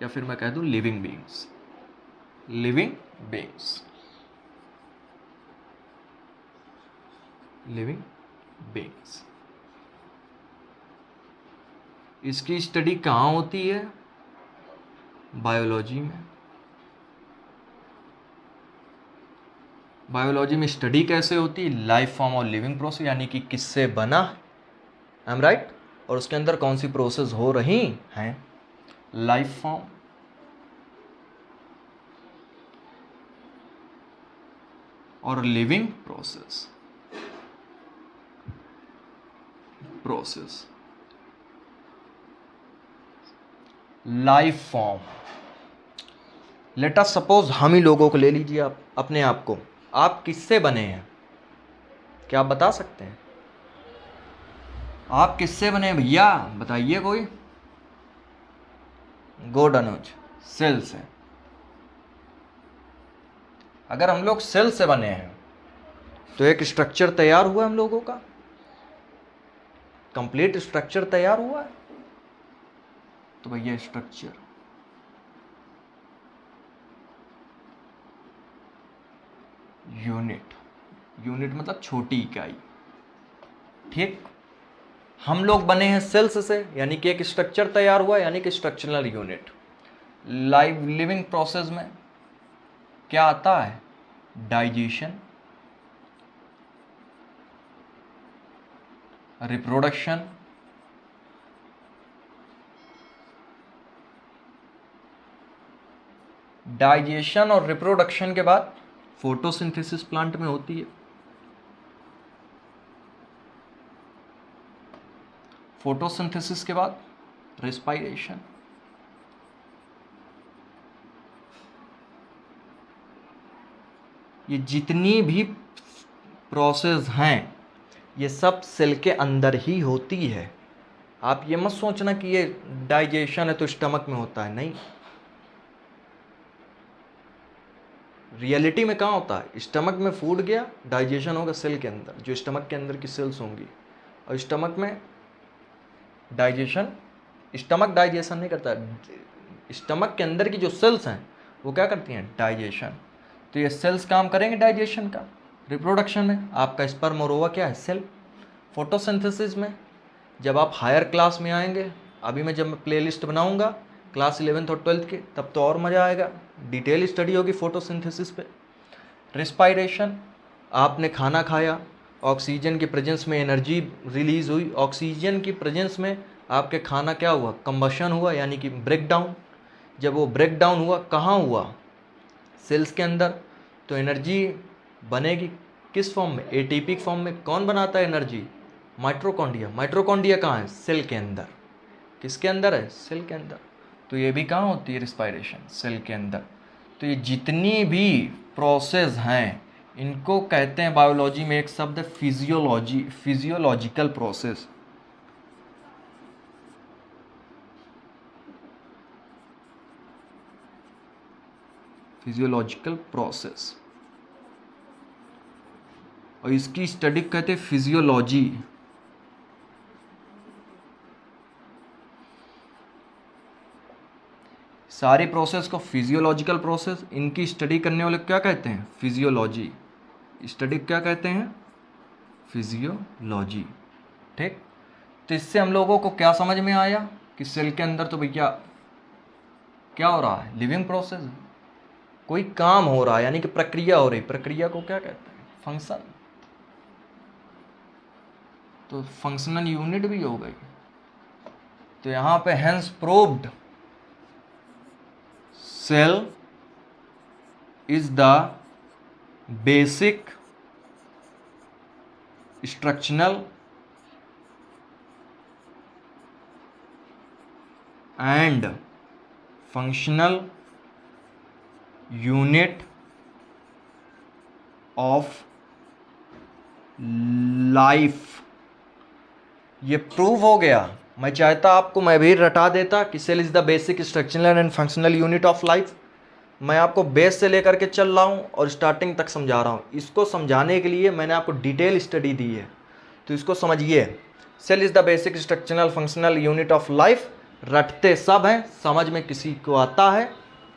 या फिर मैं कह दूं living beings. Living beings, living beings, इसकी स्टडी कहाँ होती है? बायोलॉजी में। बायोलॉजी में स्टडी कैसे होती है? लाइफ फॉर्म और लिविंग प्रोसेस, यानी कि किससे बना, आई एम राइट, और उसके अंदर कौन सी प्रोसेस हो रही हैं। लाइफ फॉर्म, और living process. Life form, late us suppose हम ही लोगों को ले लीजिए, आप अपने आप को, आप किससे बने हैं? क्या आप बता सकते हैं आप किससे बने हैं भैया? बताइए कोई। गुड अनुज, सेल से। अगर हम लोग सेल से बने हैं तो एक स्ट्रक्चर तैयार हुआ हम लोगों का, कंप्लीट स्ट्रक्चर तैयार हुआ है। तो भैया स्ट्रक्चर, यूनिट, यूनिट मतलब छोटी इकाई, ठीक। हम लोग बने हैं सेल्स से, यानी कि एक स्ट्रक्चर तैयार हुआ, यानी कि structural unit. Live living process में क्या आता है? डाइजेशन, रिप्रोडक्शन, डाइजेशन और रिप्रोडक्शन के बाद फोटोसिंथेसिस प्लांट में होती है। फोटोसिंथेसिस के बाद रेस्पायरेशन। ये जितनी भी प्रोसेस हैं ये सब सेल के अंदर ही होती है। आप ये मत सोचना कि ये डाइजेशन है तो स्टमक में होता है, नहीं। रियलिटी में कहाँ होता है? स्टमक में फूड गया, डाइजेशन होगा सेल के अंदर, जो स्टमक के अंदर की सेल्स होंगी। और स्टमक में डाइजेशन, स्टमक डाइजेशन नहीं करता, स्टमक के अंदर की जो सेल्स हैं वो क्या करती हैं? डाइजेशन। तो ये सेल्स काम करेंगे डाइजेशन का। रिप्रोडक्शन में आपका स्पर्म और ओवा क्या है? सेल। फोटोसिंथेसिस में जब आप हायर क्लास में आएंगे, अभी मैं जब मैं प्लेलिस्ट बनाऊंगा क्लास 11th और 12th के, तब तो और मज़ा आएगा, डिटेल स्टडी होगी फोटोसिंथेसिस पे। रिस्पायरेशन, आपने खाना खाया, ऑक्सीजन की प्रेजेंस में एनर्जी रिलीज हुई, ऑक्सीजन की प्रेजेंस में आपके खाना क्या हुआ? कंबशन हुआ, यानी कि ब्रेक डाउन। जब वो ब्रेक डाउन हुआ, कहाँ हुआ? सेल्स के अंदर। तो एनर्जी बनेगी किस फॉर्म में? एटीपी फॉर्म में। कौन बनाता है एनर्जी? माइट्रोकॉन्ड्रिया। माइट्रोकॉन्ड्रिया कहाँ है? सेल के अंदर। किसके अंदर है? सेल के अंदर। तो ये भी कहाँ होती है? रिस्पायरेशन, सेल के अंदर। तो ये जितनी भी प्रोसेस हैं इनको कहते हैं बायोलॉजी में एक शब्द physiology, physiological process. Physiological process, और इसकी स्टडी कहते हैं फिजियोलॉजी। सारी प्रोसेस को फिजियोलॉजिकल प्रोसेस, इनकी स्टडी करने वाले क्या कहते हैं? फिजियोलॉजी। स्टडी क्या कहते हैं? फिजियोलॉजी, ठीक। तो इससे हम लोगों को क्या समझ में आया कि सेल के अंदर तो भैया क्या हो रहा है? लिविंग प्रोसेस, कोई काम हो रहा है, यानी कि प्रक्रिया हो रही। प्रक्रिया को क्या कहते हैं? फंक्शन। तो फंक्शनल यूनिट भी हो गई। तो यहां पे hence proved cell is the basic structural and functional unit of life। ये प्रूव हो गया। मैं चाहता आपको मैं भी रटा देता कि cell is the basic structural and functional unit of life. मैं आपको बेस से लेकर के चल रहा हूँ और स्टार्टिंग तक समझा रहा हूँ। इसको समझाने के लिए मैंने आपको डिटेल स्टडी दी है, तो इसको समझिए। Cell is the basic structural functional unit of life. रटते सब हैं, समझ में किसी को आता है,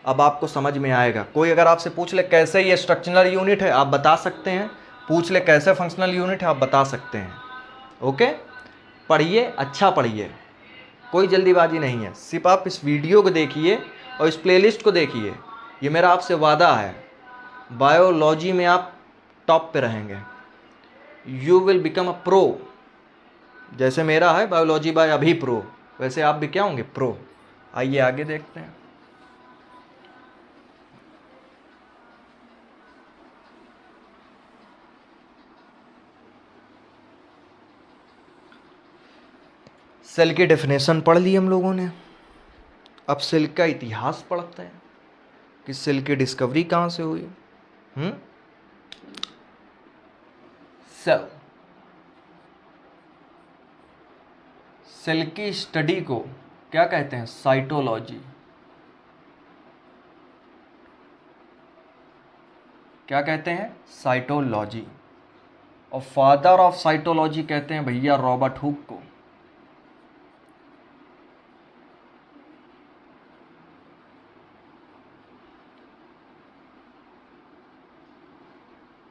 अब आपको समझ में आएगा। कोई अगर आपसे पूछ ले कैसे ये स्ट्रक्चरल यूनिट है, आप बता सकते हैं। पूछ ले कैसे फंक्शनल यूनिट है, आप बता सकते हैं। ओके, पढ़िए, अच्छा पढ़िए, कोई जल्दीबाजी नहीं है। सिर्फ आप इस वीडियो को देखिए और इस प्लेलिस्ट को देखिए। ये मेरा आपसे वादा है, बायोलॉजी में आप टॉप पे रहेंगे। You will become a pro. जैसे मेरा है बायोलॉजी बाय अभी प्रो, वैसे आप भी क्या होंगे? प्रो। आइए आगे देखते हैं। सेल की डेफिनेशन पढ़ ली हम लोगों ने। अब सेल का इतिहास पढ़ते हैं कि सेल की डिस्कवरी कहाँ से हुई। सेल सेल की स्टडी को क्या कहते हैं? साइटोलॉजी। क्या कहते हैं? साइटोलॉजी। और फादर ऑफ साइटोलॉजी कहते हैं भैया रॉबर्ट हुक को।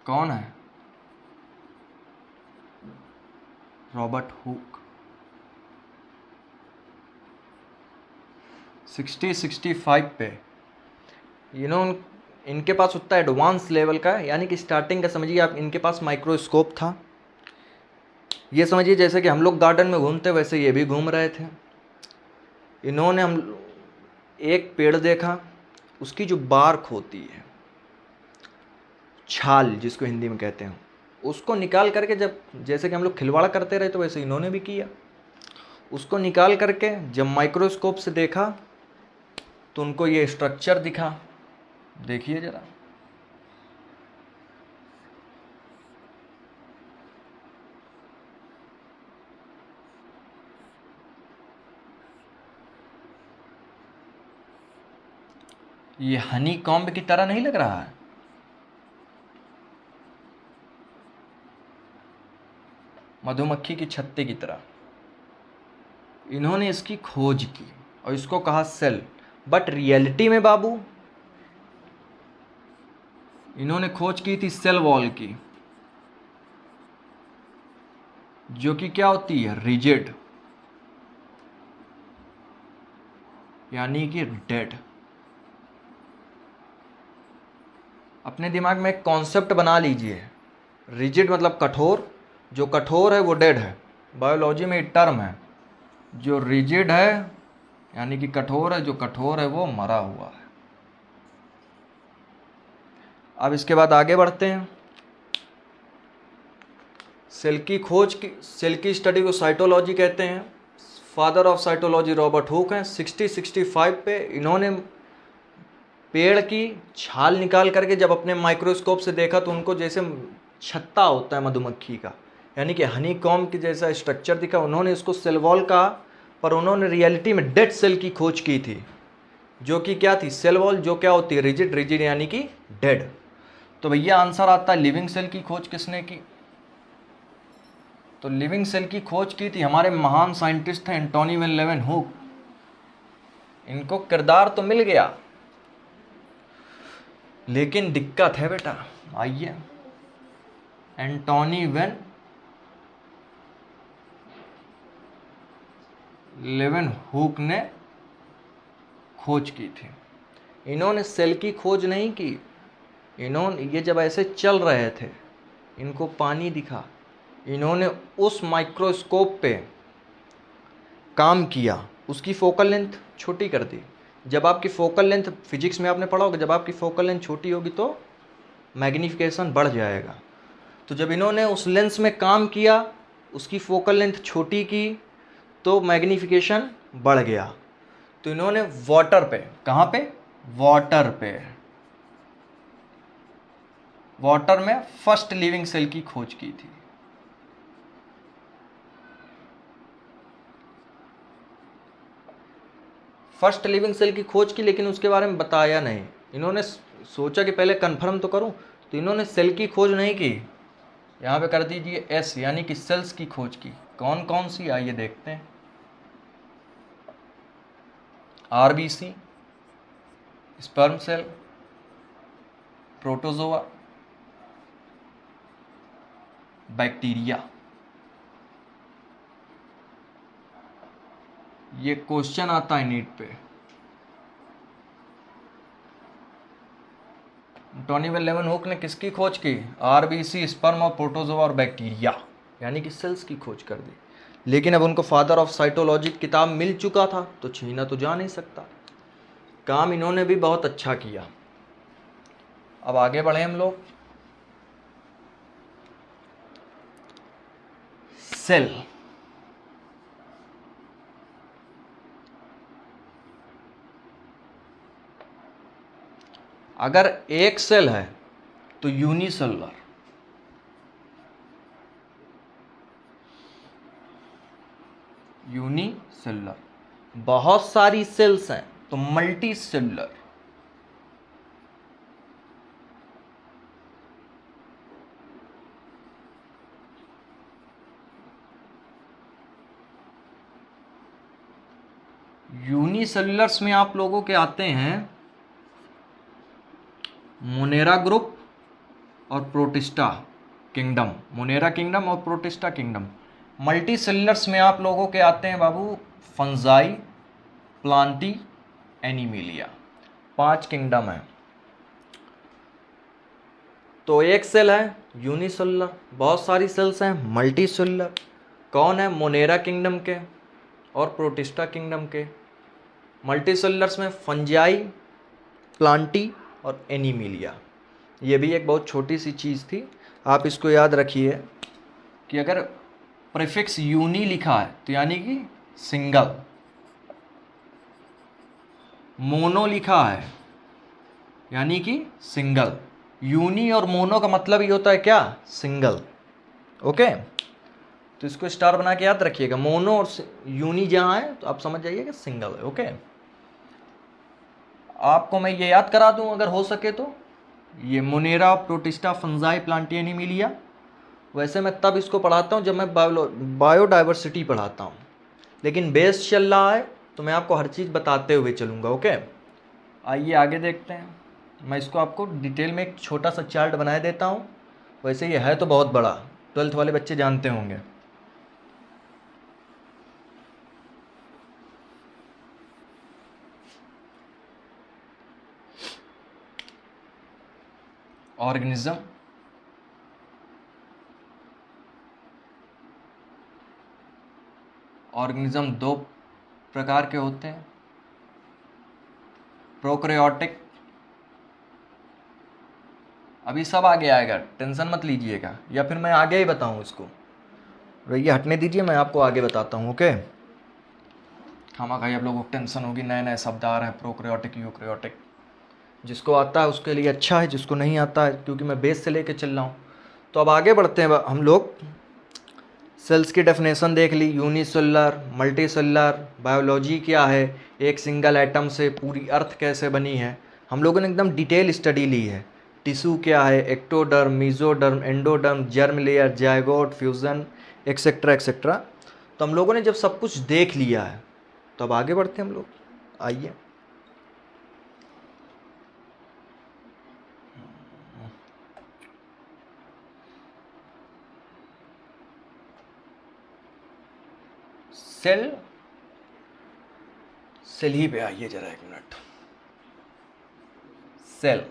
कौन है? Robert Hooke. 65 पे इनके पास उतना एडवांस लेवल का, यानी कि स्टार्टिंग का समझिए आप, इनके पास माइक्रोस्कोप था। ये समझिए जैसे कि हम लोग गार्डन में घूमते वैसे ये भी घूम रहे थे। इन्होंने एक पेड़ देखा, उसकी जो बार्क होती है, छाल जिसको हिंदी में कहते हैं, उसको निकाल करके, जब जैसे कि हम लोग खिलवाड़ा करते रहे तो वैसे इन्होंने भी किया। उसको निकाल करके जब माइक्रोस्कोप से देखा तो उनको ये स्ट्रक्चर दिखा। देखिए जरा, ये हनी कॉम्ब की तरह नहीं लग रहा है? मधुमक्खी की छत्ते की तरह। इन्होंने इसकी खोज की और इसको कहा सेल। बट रियलिटी में बाबू इन्होंने खोज की थी सेल वॉल की, जो कि क्या होती है? रिजिड, यानी कि डेड। अपने दिमाग में एक कॉन्सेप्ट बना लीजिए, रिजिड मतलब कठोर, जो कठोर है वो डेड है। बायोलॉजी में एक टर्म है, जो रिजिड है यानी कि कठोर है, जो कठोर है वो मरा हुआ है। अब इसके बाद आगे बढ़ते हैं। सेल की स्टडी को साइटोलॉजी कहते हैं। Father of cytology Robert Hooke हैं। 65 पे इन्होंने पेड़ की छाल निकाल करके जब अपने माइक्रोस्कोप से देखा तो उनको जैसे छत्ता होता है मधुमक्खी का, यानी कि हनी कॉम्ब की जैसा स्ट्रक्चर दिखा। उन्होंने इसको सेल वॉल कहा, पर उन्होंने रियलिटी में डेड सेल की खोज की थी, जो कि क्या थी? सेल वॉल, जो क्या होती है? रिजिड, रिजिड यानी कि डेड। तो भैया आंसर आता है लिविंग सेल की खोज किसने की? तो लिविंग सेल की खोज की थी हमारे महान साइंटिस्ट थे एंटोनी वैन लेeuwenhoek। इनको किरदार तो मिल गया, लेकिन दिक्कत है बेटा। आइए, एंटोनी वैन लेeuwenhoek ने खोज की थी। इन्होंने सेल की खोज नहीं की। ये जब ऐसे चल रहे थे, इनको पानी दिखा, इन्होंने उस माइक्रोस्कोप पे काम किया, उसकी फोकल लेंथ छोटी कर दी। जब आपकी फोकल लेंथ, फिजिक्स में आपने पढ़ा होगा, जब आपकी फोकल लेंथ छोटी होगी तो मैग्नीफिकेशन बढ़ जाएगा। तो जब इन्होंने उस लेंस में काम किया, उसकी फोकल लेंथ छोटी की, तो मैग्नीफिकेशन बढ़ गया। तो इन्होंने वाटर पे, कहाँ पे? वाटर में फर्स्ट लिविंग सेल की खोज की थी। फर्स्ट लिविंग सेल की खोज की, लेकिन उसके बारे में बताया नहीं। इन्होंने सोचा कि पहले कंफर्म तो करूं, तो इन्होंने सेल की खोज नहीं की। यहाँ पे कर दीजिए एस, यानी कि सेल्स की खोज की। कौन कौन सी? आइए देखते हैं। RBC, sperm cell, protozoa, bacteria. ये क्वेश्चन आता है नीट पे। एंटोनी वैन लेeuwenhoek ने किसकी खोज की? आरबीसी, स्पर्म और प्रोटोजोआ और बैक्टीरिया, यानी कि सेल्स की खोज कर दी। लेकिन अब उनको फादर ऑफ साइटोलॉजी किताब मिल चुका था तो छीना तो जा नहीं सकता। काम इन्होंने भी बहुत अच्छा किया। अब आगे बढ़े हम लोग। सेल। अगर एक सेल है तो यूनिसेलुलर, यूनिसेलुलर। बहुत सारी सेल्स हैं तो मल्टी सेलुलर। यूनिसेलुलर्स में आप लोगों के आते हैं मोनेरा ग्रुप और प्रोटिस्टा किंगडम, मोनेरा किंगडम और प्रोटिस्टा किंगडम। मल्टी सेलुलर्स में आप लोगों के आते हैं बाबू फंजाई, प्लांटी, एनिमिलिया। 5 किंगडम है। तो एक सेल है यूनिसेलुलर, बहुत सारी सेल्स हैं मल्टी सेलुलर। कौन है? मोनेरा किंगडम के और प्रोटिस्टा किंगडम के। मल्टी सेलुलर्स में फंजाई, प्लांटी और एनिमिलिया। ये भी एक बहुत छोटी सी चीज़ थी, आप इसको याद रखिए कि अगर प्रीफिक्स यूनी लिखा है तो यानी कि सिंगल, मोनो लिखा है यानी कि सिंगल। यूनी और मोनो का मतलब ये होता है क्या? सिंगल। ओके, तो इसको स्टार बना के याद रखिएगा। मोनो और यूनी जहाँ है तो आप समझ जाइए कि सिंगल है। ओके, आपको मैं ये याद करा दूं अगर हो सके तो, ये Monera, protista, fungi, Plantae, Animalia. वैसे मैं तब इसको पढ़ाता हूँ जब मैं बायोडाइवर्सिटी पढ़ाता हूँ, लेकिन बेस चल रहा है तो मैं आपको हर चीज़ बताते हुए चलूँगा। ओके, आइए आगे देखते हैं। मैं इसको आपको डिटेल में एक छोटा सा चार्ट बनाए देता हूँ। वैसे ये है तो बहुत बड़ा, 12th वाले बच्चे जानते होंगे। ऑर्गेनिज्म, ऑर्गेनिज्म 2 प्रकार के होते हैं, प्रोकैरियोटिक। अभी सब आगे आएगा, टेंशन मत लीजिएगा, या फिर मैं आगे ही बताऊं इसको? भैया हटने दीजिए, मैं आपको आगे बताता हूँ। ओके, खामाखाई आप लोगों को टेंशन होगी, नए नए शब्द आ रहे हैं, प्रोकैरियोटिक, यूकैरियोटिक। जिसको आता है उसके लिए अच्छा है, जिसको नहीं आता है, क्योंकि मैं बेस से लेके चल रहा हूँ। तो अब आगे बढ़ते हैं हम लोग। सेल्स की डेफिनेशन देख ली, यूनिसेलुलर, मल्टी सेलुलर, बायोलॉजी क्या है, एक सिंगल एटम से पूरी अर्थ कैसे बनी है, हम लोगों ने एकदम डिटेल स्टडी ली है। टिश्यू क्या है, ectoderm, mesoderm, endoderm, germ layer, zygote, fusion, etcetera etcetera. तो हम लोगों ने जब सब कुछ देख लिया है तो अब आगे बढ़ते हैं हम लोग। आइए, सेल, सेल ही पे आइए जरा एक मिनट। सेल,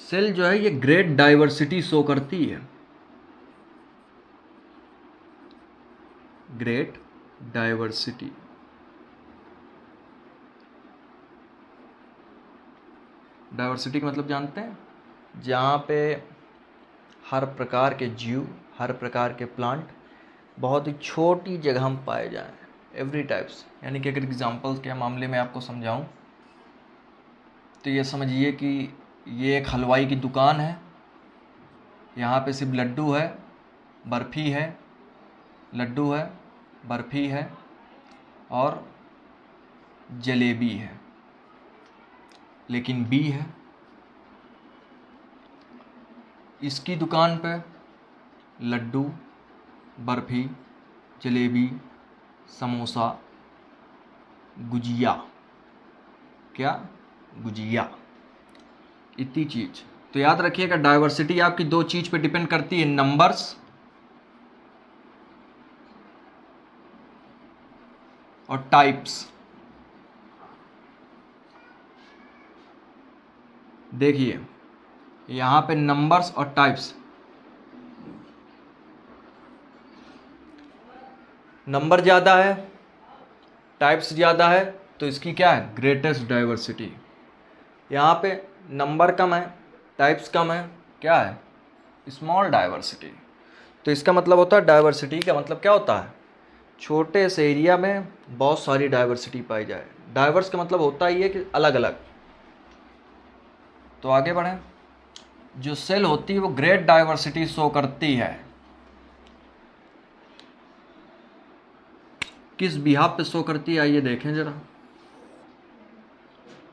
सेल जो है ये ग्रेट डाइवर्सिटी शो करती है, ग्रेट डाइवर्सिटी। डाइवर्सिटी का मतलब जानते हैं? जहाँ पे हर प्रकार के जीव, हर प्रकार के प्लांट बहुत ही छोटी जगह में पाए जाएं, एवरी टाइप्स। यानी कि अगर एग्जांपल्स के मामले में आपको समझाऊं तो ये समझिए कि ये एक हलवाई की दुकान है, यहाँ पे सिर्फ लड्डू है, बर्फ़ी है, लड्डू है, बर्फ़ी है और जलेबी है, लेकिन बी है। इसकी दुकान पे लड्डू, बर्फ़ी, जलेबी, समोसा, गुजिया, क्या? गुजिया, इतनी चीज़। तो याद रखिएगा डाइवर्सिटी आपकी 2 चीज़ पे डिपेंड करती है, नंबर्स और टाइप्स। देखिए यहाँ पे नंबर्स और टाइप्स, नंबर ज़्यादा है, टाइप्स ज़्यादा है, तो इसकी क्या है, ग्रेटेस्ट डाइवर्सिटी। यहाँ पे नंबर कम है, टाइप्स कम है, क्या है, स्मॉल डाइवर्सिटी। तो इसका मतलब होता है, डाइवर्सिटी का मतलब क्या होता है, छोटे से एरिया में बहुत सारी डाइवर्सिटी पाई जाए। डाइवर्स का मतलब होता ही है कि अलग अलग। तो आगे बढ़ें। जो सेल होती है वो ग्रेट डाइवर्सिटी शो करती है। किस बिहाफ पे शो करती है, आइए देखें जरा।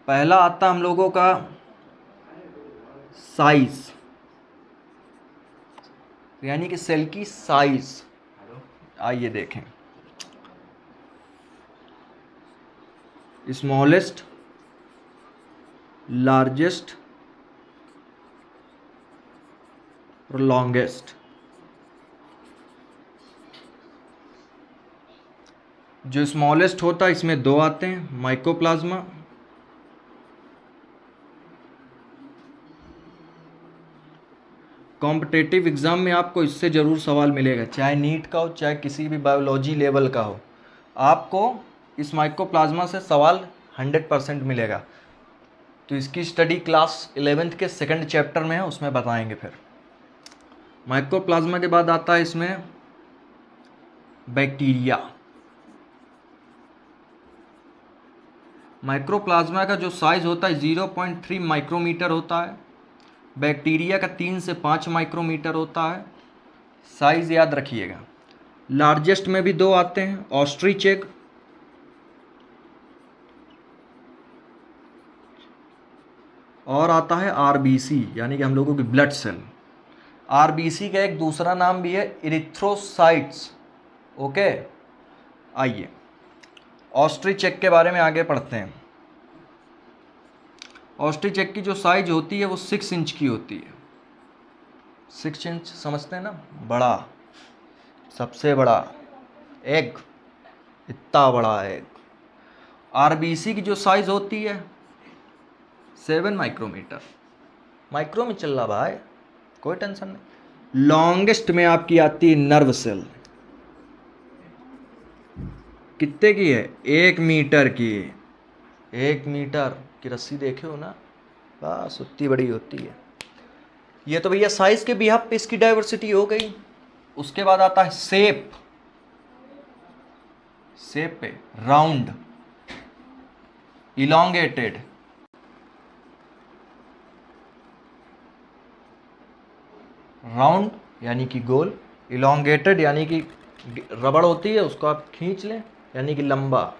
पहला आता हम लोगों का साइज, यानी कि सेल की साइज। आइए देखें, स्मॉलेस्ट, लार्जेस्ट और लॉन्गेस्ट। जो स्मॉलेस्ट होता है इसमें दो आते हैं, माइकोप्लाज्मा कॉम्पिटेटिव एग्जाम में आपको इससे ज़रूर सवाल मिलेगा, चाहे नीट का हो चाहे किसी भी बायोलॉजी लेवल का हो, आपको इस माइकोप्लाज्मा से सवाल 100% मिलेगा। तो इसकी स्टडी क्लास 11th के सेकंड चैप्टर में है, उसमें बताएंगे। फिर माइकोप्लाज्मा के बाद आता है इसमें बैक्टीरिया। माइक्रोप्लाज्मा का जो साइज होता है 0.3 माइक्रोमीटर होता है, बैक्टीरिया का 3 से 5 माइक्रोमीटर होता है। साइज याद रखिएगा। लार्जेस्ट में भी दो आते हैं, ऑस्ट्रीचेक और आता है आरबीसी, यानी कि हम लोगों की ब्लड सेल। आरबीसी का एक दूसरा नाम भी है इरिथ्रोसाइट्स। ओके, आइए ऑस्ट्रीचेक के बारे में आगे पढ़ते हैं। ऑस्ट्रीचेक की जो साइज होती है वो 6 इंच की होती है। 6 इंच समझते हैं ना, बड़ा, सबसे बड़ा एग, इतना बड़ा एग। आरबीसी की जो साइज होती है 7 माइक्रोमीटर। माइक्रो में चल रहा भाई, कोई टेंशन नहीं। लॉन्गेस्ट में आपकी आती है नर्व सेल। कितने की है, 1 मीटर की। 1 मीटर की रस्सी देखे हो ना, बस उतनी बड़ी होती है। ये तो भैया साइज के बिहाफ पे इसकी डाइवर्सिटी हो गई। उसके बाद आता है शेप। शेप पे राउंड, इलोंगेटेड, राउंड यानी कि गोल, इलोंगेटेड यानी कि रबड़ होती है उसको आप खींच लें, यानी कि लंबा।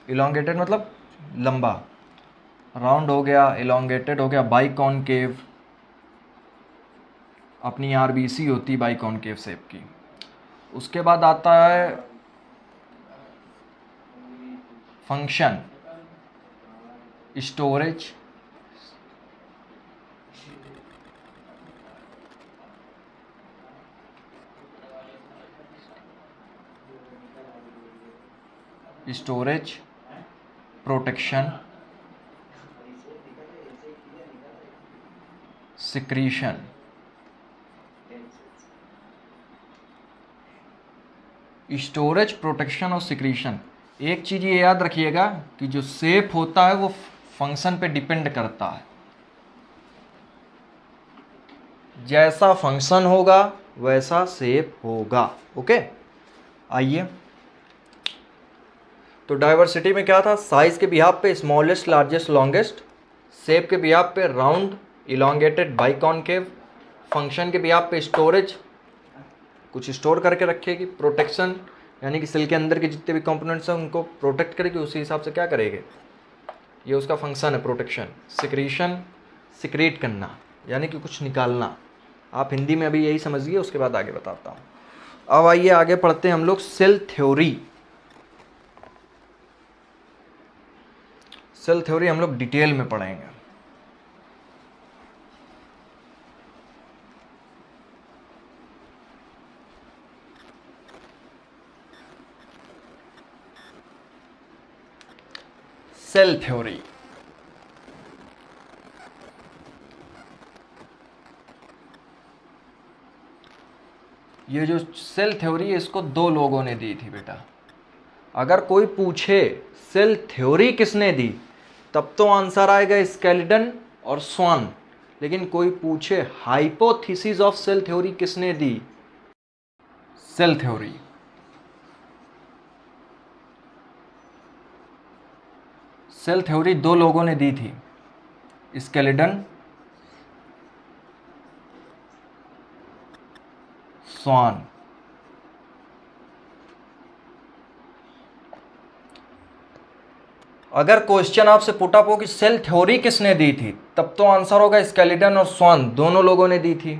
इलोंगेटेड मतलब लंबा, राउंड हो गया, इलोंगेटेड हो गया। बाइकॉनकेव, अपनी आरबीसी होती है बाइकॉनकेव शेप की। उसके बाद आता है function, storage, storage, protection, secretion. Storage, protection और सिक्रीशन। एक चीज़ ये याद रखिएगा कि जो शेप होता है वो फंक्शन पे डिपेंड करता है। जैसा फंक्शन होगा वैसा शेप होगा। ओके, आइए। तो डाइवर्सिटी में क्या था, साइज के बिहाफ पे स्मॉलेस्ट, लार्जेस्ट, लॉन्गेस्ट। शेप के बिहाफ पे राउंड, इलोंगेटेड, बाइकॉनकेव। फंक्शन के बिहाफ पे स्टोरेज, कुछ स्टोर करके रखेगी। प्रोटेक्शन यानी कि सेल के अंदर के जितने भी कंपोनेंट्स हैं उनको प्रोटेक्ट करेगी, उसी हिसाब से क्या करेगी, ये उसका फंक्शन है, प्रोटेक्शन। सिक्रीशन, सिक्रीट करना यानी कि कुछ निकालना। आप हिंदी में अभी यही समझिए, उसके बाद आगे बताता हूँ। अब आइए आगे पढ़ते हैं हम लोग सेल थ्योरी। सेल थ्योरी हम लोग डिटेल में पढ़ेंगे। सेल थ्योरी, ये जो सेल थ्योरी है इसको दो लोगों ने दी थी बेटा। अगर कोई पूछे सेल थ्योरी किसने दी, तब तो आंसर आएगा स्केलेटन और स्वान। लेकिन कोई पूछे हाइपोथेसिस ऑफ सेल थ्योरी किसने दी, सेल थ्योरी, सेल थ्योरी दो लोगों ने दी थी, स्केलेटन, स्वान। अगर क्वेश्चन आपसे पुट अप हो कि सेल थ्योरी किसने दी थी, तब तो आंसर होगा स्केलेटन और स्वान, दोनों लोगों ने दी थी।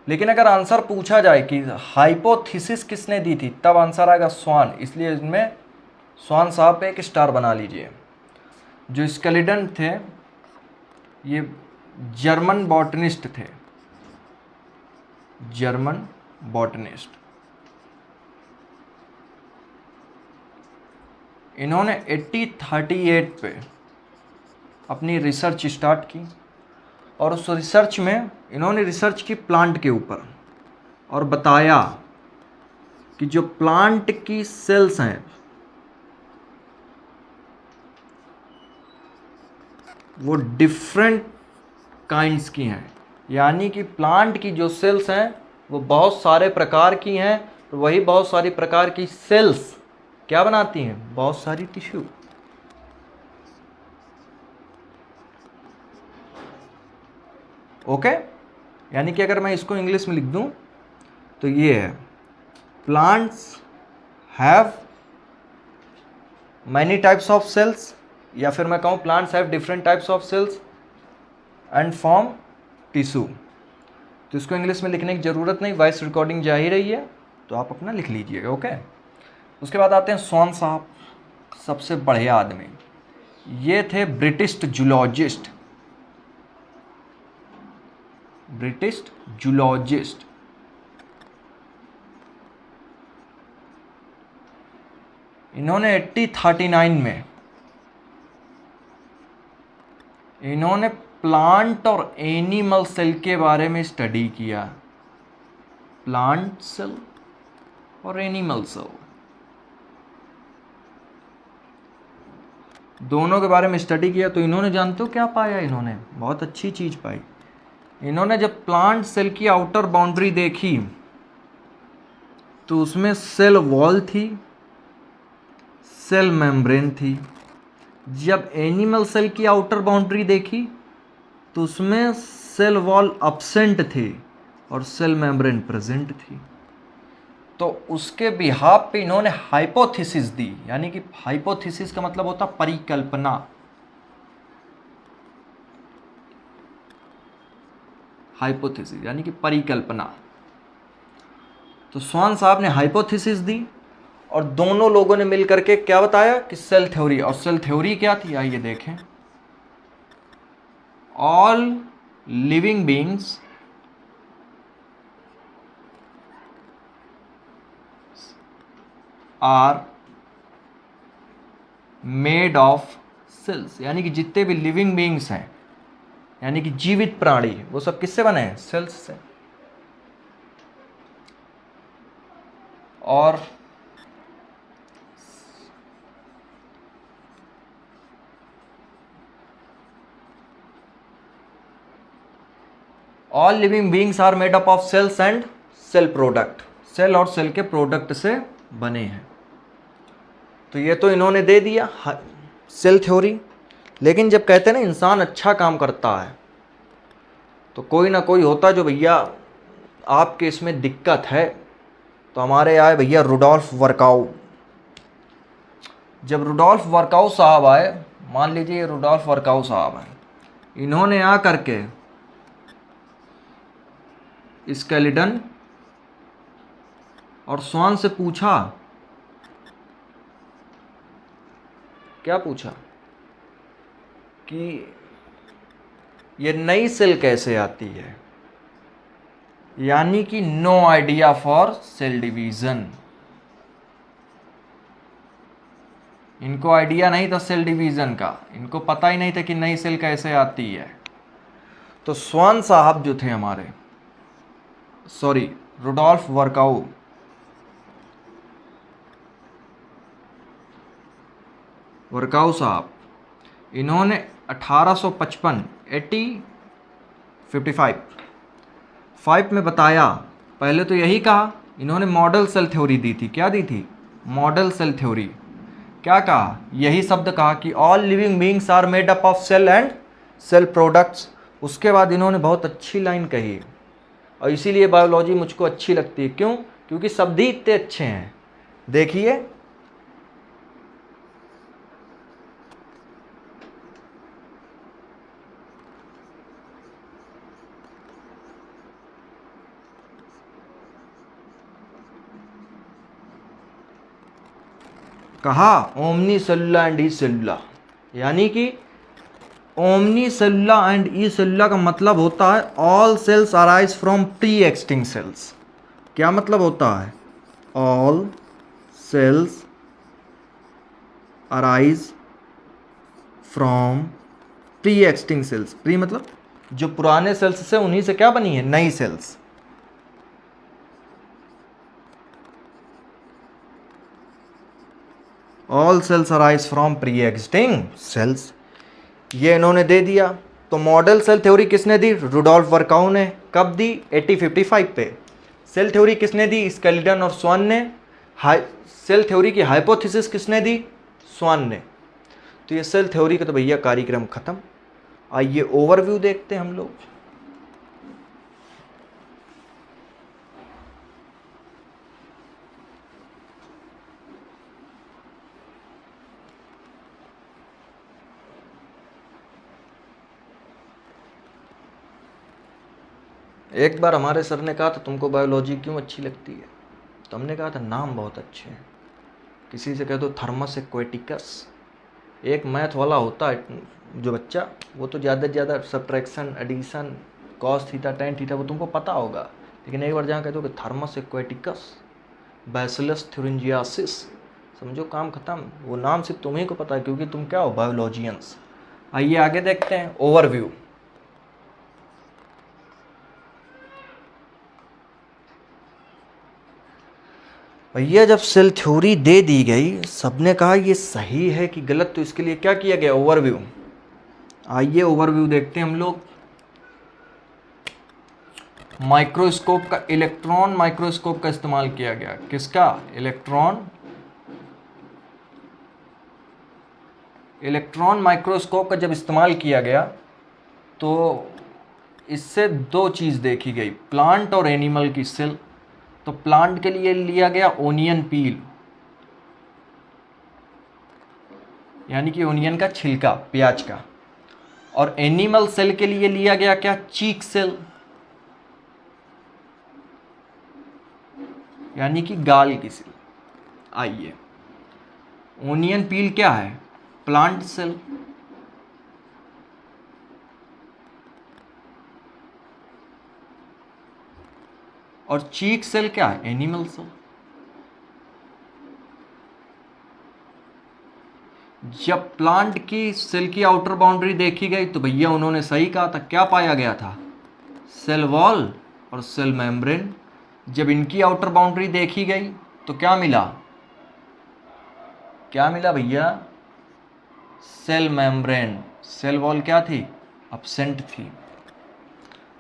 लेकिन अगर आंसर पूछा जाए कि हाइपोथेसिस किसने दी थी, तब आंसर आएगा स्वान। इसलिए इसमें स्वान साहब पे एक स्टार बना लीजिए। जो स्केलेटन थे ये जर्मन बॉटनिस्ट थे, जर्मन बॉटनिस्ट। इन्होंने 1838 पे अपनी रिसर्च स्टार्ट की और उस रिसर्च में इन्होंने रिसर्च की प्लांट के ऊपर और बताया कि जो प्लांट की सेल्स हैं वो डिफरेंट काइंड्स की हैं, यानी कि प्लांट की जो सेल्स हैं वो बहुत सारे प्रकार की हैं। तो वही बहुत सारी प्रकार की सेल्स क्या बनाती हैं, बहुत सारी टिश्यू। ओके, यानी कि अगर मैं इसको इंग्लिश में लिख दूं तो ये है, plants have many types of cells, या फिर मैं कहूं plants have different types of cells and form tissue. तो इसको इंग्लिश में लिखने की ज़रूरत नहीं, वॉइस रिकॉर्डिंग जा ही रही है तो आप अपना लिख लीजिएगा। ओके, उसके बाद आते हैं स्वान साहब, सबसे बढ़िया आदमी। ये थे ब्रिटिश जूलॉजिस्ट, ब्रिटिश जूलॉजिस्ट। इन्होंने 1839 में इन्होंने प्लांट और एनिमल सेल के बारे में स्टडी किया, प्लांट सेल और एनिमल सेल दोनों के बारे में स्टडी किया। तो इन्होंने जानते हो क्या पाया, इन्होंने बहुत अच्छी चीज पाई। इन्होंने जब प्लांट सेल की आउटर बाउंड्री देखी तो उसमें सेल वॉल थी, सेल मेम्ब्रेन थी। जब एनिमल सेल की आउटर बाउंड्री देखी तो उसमें सेल वॉल अब्सेंट थे और सेल मेम्ब्रेन प्रेजेंट थी। तो उसके बिहाफ पे इन्होंने हाइपोथेसिस दी, यानी कि हाइपोथेसिस का मतलब होता परिकल्पना। हाइपोथेसिस यानी कि परिकल्पना। तो स्वान साहब ने हाइपोथेसिस दी और दोनों लोगों ने मिलकर के क्या बताया कि सेल थ्योरी। और सेल थ्योरी क्या थी, आइए देखें। All living beings are made of cells, यानी कि जितने भी लिविंग बीइंग्स हैं, यानी कि जीवित प्राणी, वो सब किससे बने हैं, सेल्स से। और all living beings are made up of cells and cell product, cell और सेल के प्रोडक्ट से बने हैं। तो ये तो इन्होंने दे दिया सेल थ्योरी। लेकिन जब कहते हैं ना इंसान अच्छा काम करता है तो कोई ना कोई होता है जो भैया आपके इसमें दिक्कत है। तो हमारे आए भैया रुडोल्फ वर्काउ। जब रुडोल्फ वर्काउ साहब आए, मान लीजिए ये रुडोल्फ वर्काउ साहब हैं, इन्होंने आ करके स्केलेटन और स्वान से पूछा, क्या पूछा कि ये नई सेल कैसे आती है, यानी कि no idea for cell division. इनको आइडिया नहीं था सेल डिवीजन का, इनको पता ही नहीं था कि नई सेल कैसे आती है। तो स्वान साहब जो थे हमारे, सॉरी रुडोल्फ वर्काउ साहब, इन्होंने 1855 1855 में बताया। पहले तो यही कहा, इन्होंने मॉडल सेल थ्योरी दी थी। क्या दी थी? Model cell theory. क्या कहा? यही शब्द कहा कि all living beings are made up of cell and cell products. उसके बाद इन्होंने बहुत अच्छी लाइन कही, और इसीलिए बायोलॉजी मुझको अच्छी लगती है। क्यों? क्योंकि शब्द ही इतने अच्छे हैं। देखिए, कहा ओमनी सेलुला एंड ई सेलुला, यानी कि ओमनी सेलुला एंड ई सेलुला का मतलब होता है all cells arise from pre extinct cells. क्या मतलब होता है? All cells arise from pre extinct cells. Pre मतलब जो पुराने सेल्स से, उन्हीं से क्या बनी है? नई cells. All cells arise from pre extinct cells, ये इन्होंने दे दिया। तो मॉडल सेल थ्योरी किसने दी? रुडोल्फ वर्काउ ने। कब दी? 1855 पे। सेल थ्योरी किसने दी? स्केलिटन और स्वान ने। सेल थ्योरी की हाइपोथेसिस किसने दी? स्वान ने। तो ये सेल थ्योरी का तो भैया कार्यक्रम खत्म। आइए ओवरव्यू देखते हैं हम लोग। एक बार हमारे सर ने कहा था, तुमको बायोलॉजी क्यों अच्छी लगती है? तो हमने कहा था, नाम बहुत अच्छे हैं। किसी से कह दो थर्मस एक्वेटिकस। एक मैथ वाला होता है जो बच्चा, वो तो ज़्यादा से ज़्यादा subtraction, addition, cos theta, tan theta वो तुमको पता होगा। लेकिन एक बार जहाँ कह दो कि थर्मस एक्वेटिकस, बैसिलस थ्यूरिंजियासिस, समझो काम खत्म। वो नाम सिर्फ तुम्ही को पता है, क्योंकि तुम क्या हो? बायोलॉजियंस। आइए आगे देखते हैं ओवरव्यू। भैया जब सेल थ्योरी दे दी गई, सबने कहा ये सही है कि गलत, तो इसके लिए क्या किया गया? ओवरव्यू। आइए ओवरव्यू देखते हैं हम लोग। माइक्रोस्कोप का, इलेक्ट्रॉन माइक्रोस्कोप का इस्तेमाल किया गया। किसका? इलेक्ट्रॉन माइक्रोस्कोप का जब इस्तेमाल किया गया तो इससे दो चीज़ देखी गई, प्लांट और एनिमल की सेल। तो प्लांट के लिए लिया गया ओनियन पील, यानी कि ओनियन का छिलका, प्याज का। और एनिमल सेल के लिए लिया गया क्या? चीक सेल, यानी कि गाल की सेल। आइए, ओनियन पील क्या है? Plant cell. और चीक सेल क्या है? Animal cell. जब प्लांट की सेल की आउटर बाउंड्री देखी गई तो भैया उन्होंने सही कहा था। क्या पाया गया था? सेल वॉल और सेल मेम्ब्रेन। जब इनकी आउटर बाउंड्री देखी गई तो क्या मिला? क्या मिला भैया? Cell membrane. सेल वॉल क्या थी? एब्सेंट थी।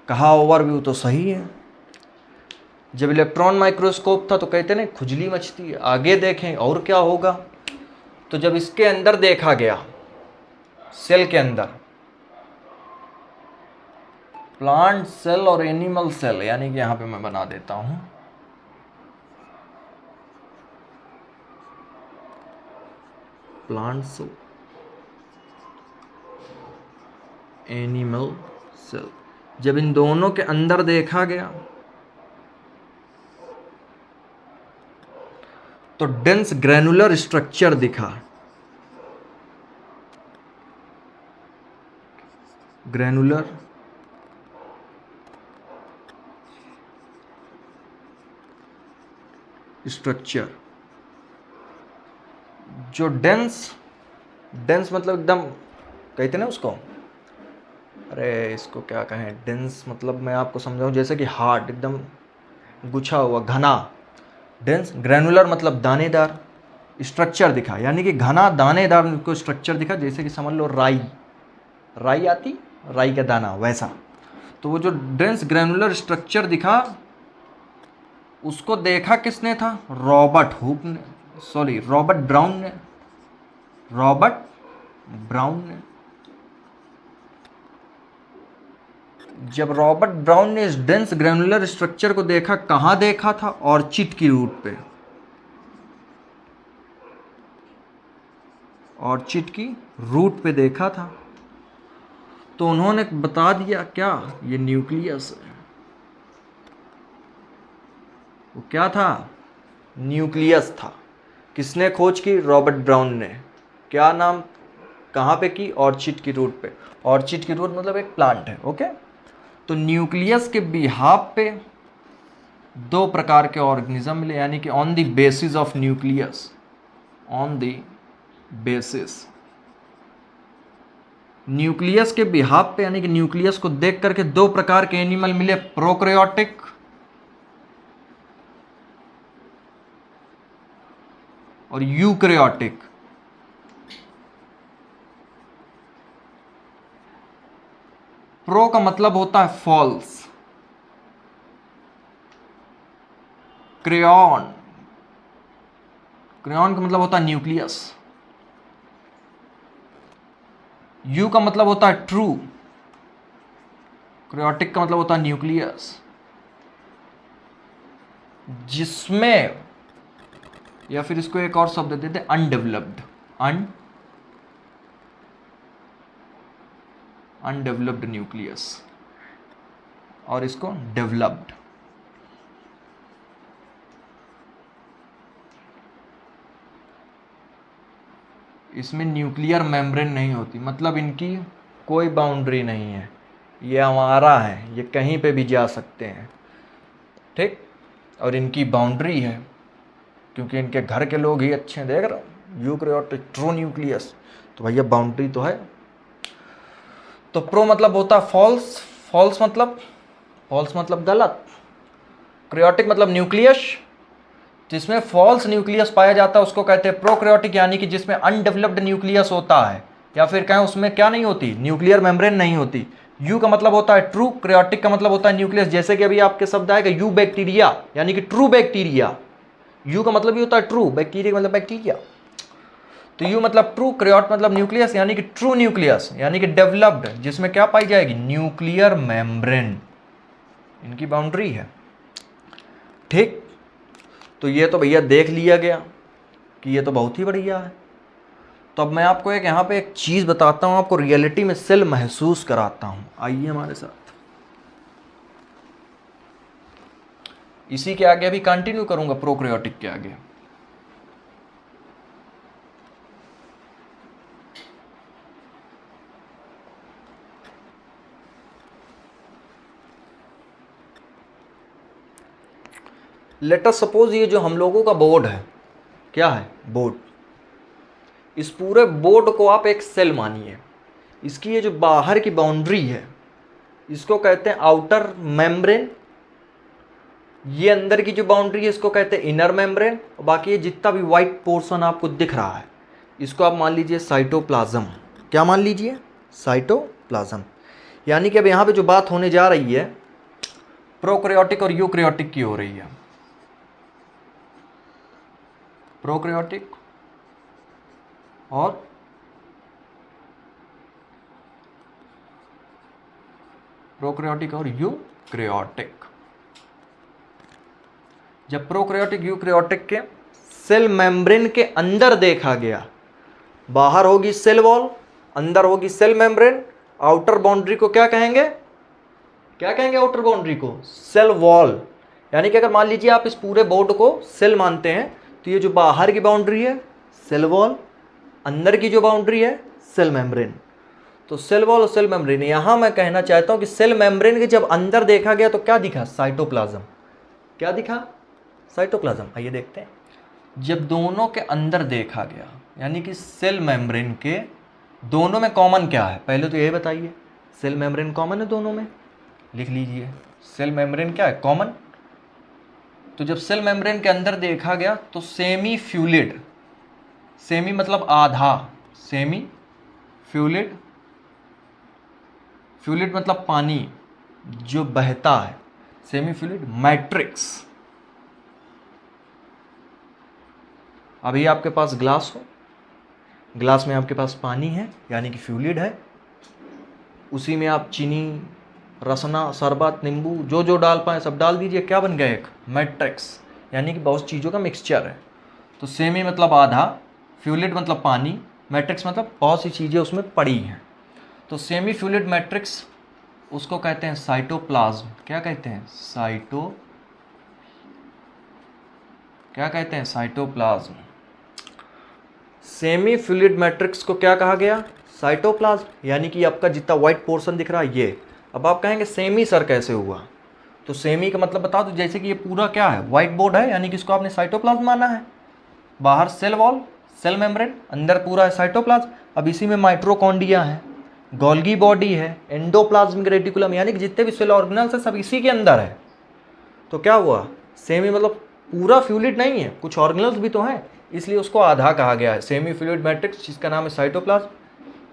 कहा ओवरव्यू तो सही है। जब इलेक्ट्रॉन माइक्रोस्कोप था तो कहते ना खुजली मचती है, आगे देखें और क्या होगा। तो जब इसके अंदर देखा गया, सेल के अंदर, प्लांट सेल और एनिमल सेल, यानी कि यहां पे मैं बना देता हूं प्लांट सेल, एनिमल सेल। जब इन दोनों के अंदर देखा गया तो डेंस ग्रैनुलर स्ट्रक्चर दिखा। ग्रैनुलर स्ट्रक्चर, जो डेंस मतलब एकदम, कहते ना उसको, अरे इसको क्या कहें, डेंस मतलब मैं आपको समझाऊं, जैसे कि हार्ड, एकदम गुच्छा हुआ, घना। डेंस, ग्रैनुलर मतलब दानेदार। स्ट्रक्चर दिखा, यानी कि घना दानेदार को स्ट्रक्चर दिखा, जैसे कि समझ लो राई, राई आती, राई का दाना वैसा। तो वो जो डेंस ग्रैनुलर स्ट्रक्चर दिखा, उसको देखा किसने था? रॉबर्ट हुक ने, सॉरी रॉबर्ट ब्राउन ने, रॉबर्ट ब्राउन ने। जब रॉबर्ट ब्राउन ने इस डेंस ग्रैनुलर स्ट्रक्चर को देखा, कहाँ देखा था? ऑर्चिड की रूट पे, ऑर्चिड की रूट पे देखा था। तो उन्होंने बता दिया क्या? ये न्यूक्लियस है। वो क्या था? न्यूक्लियस था। किसने खोज की? रॉबर्ट ब्राउन ने। क्या नाम, कहाँ पे की? ऑर्चिड की रूट पे। ऑर्चिड की रूट मतलब एक प्लांट है, ओके। तो न्यूक्लियस के बिहाफ पे दो प्रकार के ऑर्गेनिज्म मिले, यानी कि on the basis of nucleus, on the basis nucleus के बिहाफ पे, यानी कि न्यूक्लियस को देख करके दो प्रकार के एनिमल मिले, प्रोकैरियोटिक और यूकैरियोटिक। प्रो का मतलब होता है फॉल्स, क्रेयॉन, क्रेयॉन का मतलब होता है न्यूक्लियस। यू का मतलब होता है ट्रू, क्रियोटिक का मतलब होता है न्यूक्लियस, जिसमें, या फिर इसको एक और शब्द देते हैं अनडेवलप्ड, अनडेवलप्ड न्यूक्लियस, और इसको डेवलप्ड। इसमें न्यूक्लियर मेम्ब्रेन नहीं होती, मतलब इनकी कोई बाउंड्री नहीं है, ये हमारा है, ये कहीं पे भी जा सकते हैं, ठीक। और इनकी बाउंड्री है, क्योंकि इनके घर के लोग ही अच्छे हैं, देख रहे हो, यूकैरियोटिक, ट्रू न्यूक्लियस, तो भैया बाउंड्री तो है। तो प्रो मतलब होता है फॉल्स, फॉल्स मतलब गलत। क्रियोटिक मतलब न्यूक्लियस, जिसमें फॉल्स न्यूक्लियस पाया जाता है उसको कहते हैं प्रोकैरियोटिक, यानी कि जिसमें अनडेवलप्ड न्यूक्लियस होता है, या फिर कहें उसमें क्या नहीं होती, न्यूक्लियर मेम्ब्रेन नहीं होती। यू का मतलब होता है ट्रू, क्रियोटिक का मतलब होता है न्यूक्लियस। जैसे कि अभी आपके शब्द आएगा यू बैक्टीरिया, यानी कि ट्रू बैक्टीरिया। यू का मतलब ही होता है ट्रू, बैक्टीरिया का मतलब बैक्टीरिया। तो यू मतलब ट्रू, क्रियोट मतलब न्यूक्लियस, यानी कि ट्रू न्यूक्लियस, यानी कि डेवलप्ड, जिसमें क्या पाई जाएगी? न्यूक्लियर मेम्ब्रेन, इनकी बाउंड्री है, ठीक। तो ये तो भैया देख लिया गया कि ये तो बहुत ही बढ़िया है। तो अब मैं आपको एक यहाँ पे एक चीज़ बताता हूँ, आपको रियलिटी में सेल महसूस कराता हूँ, आइए हमारे साथ। इसी के आगे अभी कंटिन्यू करूँगा, प्रोकैरियोटिक के आगे। लेट अस सपोज ये जो हम लोगों का बोर्ड है, क्या है? बोर्ड। इस पूरे बोर्ड को आप एक सेल मानिए। इसकी ये जो बाहर की बाउंड्री है, इसको कहते हैं आउटर मेम्ब्रेन। ये अंदर की जो बाउंड्री है, इसको कहते हैं इनर मेम्ब्रेन। और बाकी ये जितना भी व्हाइट पोर्शन आपको दिख रहा है, इसको आप मान लीजिए साइटोप्लाज्म। क्या मान लीजिए? साइटोप्लाज्म। यानी कि अब यहाँ पे जो बात होने जा रही है, प्रोकैरियोटिक और यूकैरियोटिक की हो रही है। प्रोकैरियोटिक और प्रोकैरियोटिक और यूकैरियोटिक। जब प्रोकैरियोटिक यूकैरियोटिक के सेल मेम्ब्रेन के अंदर देखा गया, बाहर होगी सेल वॉल, अंदर होगी सेल मेम्ब्रेन। आउटर बाउंड्री को क्या कहेंगे? क्या कहेंगे आउटर बाउंड्री को? Cell wall. यानी कि अगर मान लीजिए आप इस पूरे बोर्ड को सेल मानते हैं, तो ये जो बाहर की बाउंड्री है सेल वॉल, अंदर की जो बाउंड्री है सेल मेम्ब्रेन। तो सेल वॉल और सेल मेम्ब्रेन, यहां मैं कहना चाहता हूं कि सेल मेम्ब्रेन के जब अंदर देखा गया तो क्या दिखा? साइटोप्लाज्म। क्या दिखा? साइटोप्लाज्म। आइए देखते हैं। जब दोनों के अंदर देखा गया, यानी कि सेल मेम्ब्रेन के दोनों में कॉमन क्या है? पहले तो यही बताइए, सेल मेम्ब्रेन कॉमन है दोनों में, लिख लीजिए। सेल मेम्ब्रेन क्या है? कॉमन। तो जब सेल मेम्ब्रेन के अंदर देखा गया तो सेमी फ्लूइड, सेमी मतलब आधा, सेमी फ्लूइड, फ्लूइड मतलब पानी जो बहता है, सेमी फ्लूइड मैट्रिक्स। अभी आपके पास ग्लास हो, ग्लास में आपके पास पानी है यानी कि फ्लूइड है, उसी में आप चीनी, रसना, शरबत, नींबू जो जो डाल पाए सब डाल दीजिए, क्या बन गया? एक मैट्रिक्स, यानी कि बहुत चीज़ों का मिक्सचर है। तो सेमी मतलब आधा, फ्लूइड मतलब पानी, मैट्रिक्स मतलब बहुत सी चीज़ें उसमें पड़ी हैं। तो सेमी फ्लूइड मैट्रिक्स उसको कहते हैं साइटोप्लाज्म। क्या कहते हैं? क्या कहते हैं? साइटोप्लाज्म। सेमी फ्लूइड मैट्रिक्स को क्या कहा गया? साइटोप्लाज्म। यानी कि आपका जितना व्हाइट पोर्शन दिख रहा है ये। अब आप कहेंगे सेमी सर कैसे हुआ? तो सेमी का मतलब बता दो, जैसे कि ये पूरा क्या है? व्हाइट बोर्ड है, यानी कि इसको आपने साइटोप्लाज्म माना है। बाहर सेल वॉल, सेल मेम्ब्रेन, अंदर पूरा है साइटोप्लाज्म। अब इसी में माइटोकॉन्ड्रिया है, गोल्गी बॉडी है, एंडोप्लाज्मिक रेटिकुलम, यानी कि जितने भी सेल ऑर्गेनल्स है सब इसी के अंदर है। तो क्या हुआ? सेमी मतलब पूरा फ्लूइड नहीं है, कुछ ऑर्गेनल्स भी तो हैं, इसलिए उसको आधा कहा गया है, सेमी फ्लूइड मैट्रिक्स, जिसका नाम है साइटोप्लाज्म।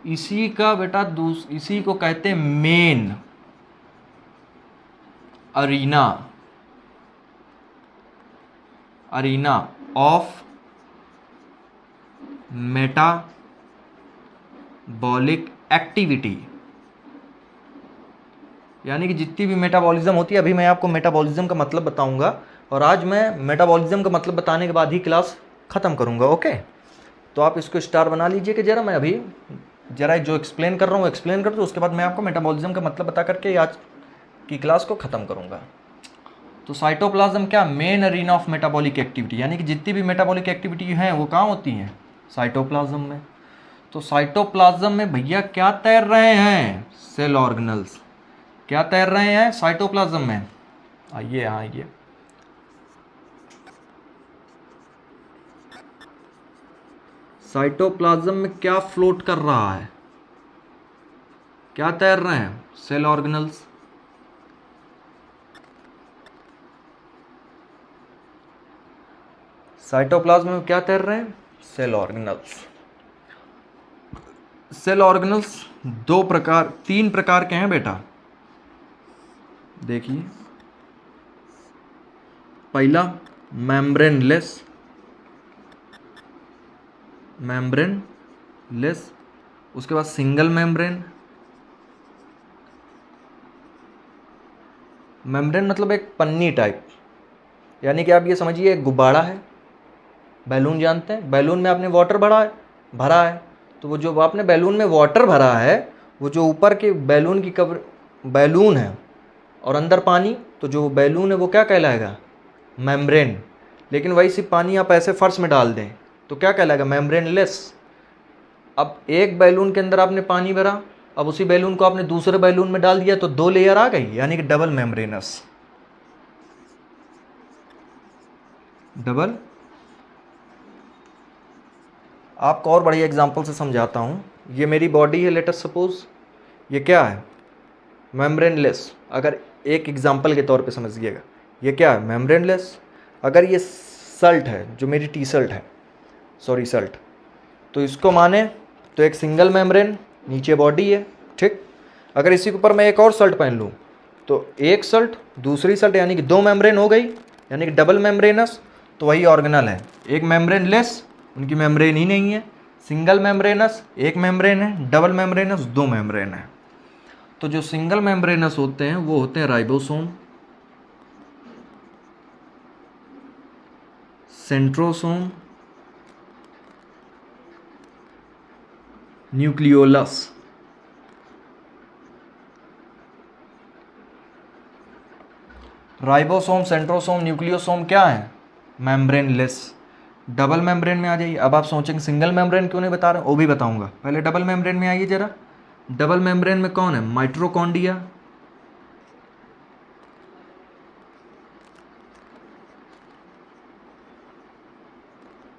इसी का बेटा इसी को कहते हैं main arena of metabolic activity. यानी कि जितनी भी मेटाबॉलिज्म होती है, अभी मैं आपको मेटाबॉलिज्म का मतलब बताऊंगा, और आज मैं मेटाबॉलिज्म का मतलब बताने के बाद ही क्लास ख़त्म करूंगा। ओके, तो आप इसको स्टार बना लीजिए कि जरा मैं अभी जरा जो एक्सप्लेन कर रहा हूँ एक्सप्लेन कर दो, उसके बाद मैं आपको मेटाबॉलिज्म का मतलब बता करके आज की क्लास को ख़त्म करूँगा। तो साइटोप्लाज्म क्या? Main arena of metabolic activity, यानी कि जितनी भी मेटाबॉलिक एक्टिविटी हैं वो कहाँ होती हैं? साइटोप्लाज्म में। तो साइटोप्लाज्म में भैया क्या तैर रहे हैं? Cell organelles. क्या तैर रहे हैं साइटोप्लाज्म में? आइए आइए, साइटोप्लाज्म में क्या फ्लोट कर रहा है? क्या तैर रहे हैं? Cell organelles. साइटोप्लाज्म में क्या तैर रहे हैं? Cell organelles. सेल ऑर्गेनल्स तीन प्रकार के हैं बेटा। देखिए, पहला मेम्ब्रेनलेस, उसके बाद सिंगल मेम्ब्रेन। मेम्ब्रेन मतलब एक पन्नी टाइप, यानी कि आप ये समझिए एक गुब्बारा है, बैलून जानते हैं, बैलून में आपने वाटर भरा है, तो वो जो आपने बैलून में वाटर भरा है, वो जो ऊपर के बैलून की कवर बैलून है और अंदर पानी, तो जो बैलून है वो क्या कहलाएगा? मेम्ब्रेन। लेकिन वही सिर्फ पानी आप ऐसे फर्श में डाल दें तो क्या कहलाएगा? मेम्ब्रेनलेस। अब एक बैलून के अंदर आपने पानी भरा, अब उसी बैलून को आपने दूसरे बैलून में डाल दिया तो दो लेयर आ गई, यानी कि डबल मेम्ब्रेनस। डबल। आपको और बढ़िया एग्जांपल से समझाता हूँ। ये मेरी बॉडी है, लेट अस सपोज, ये क्या है? मेम्ब्रेनलेस। अगर एक एग्जांपल के तौर पे समझिएगा, ये क्या है? मेम्ब्रेनलेस। अगर ये सल्ट है, जो मेरी टी शर्ट है, सॉरी सल्ट, तो इसको माने तो एक सिंगल मेम्ब्रेन, नीचे बॉडी है, ठीक। अगर इसी के ऊपर मैं एक और शर्ट पहन लूँ तो एक शर्ट दूसरी शर्ट, यानी कि दो मेम्ब्रेन हो गई, यानी कि डबल मेम्ब्रेनस। तो वही ऑर्गेनल है, एक मेम्ब्रेनलेस, उनकी मेम्ब्रेन ही नहीं है, सिंगल मेम्ब्रेनस एक मेम्ब्रेन है, डबल मेम्ब्रेनस दो मेम्ब्रेन है। तो जो सिंगल मेम्ब्रेनस होते हैं वो होते हैं ribosome, centrosome, nucleolus. Ribosome, centrosome, nucleosome क्या है? मेम्ब्रेनलेस। डबल मेम्ब्रेन में आ जाइए। अब आप सोचेंगे सिंगल मेम्ब्रेन क्यों नहीं बता रहे, वो भी बताऊंगा, पहले डबल मेम्ब्रेन में आइए जरा। डबल मेम्ब्रेन में कौन है? माइटोकॉन्ड्रिया,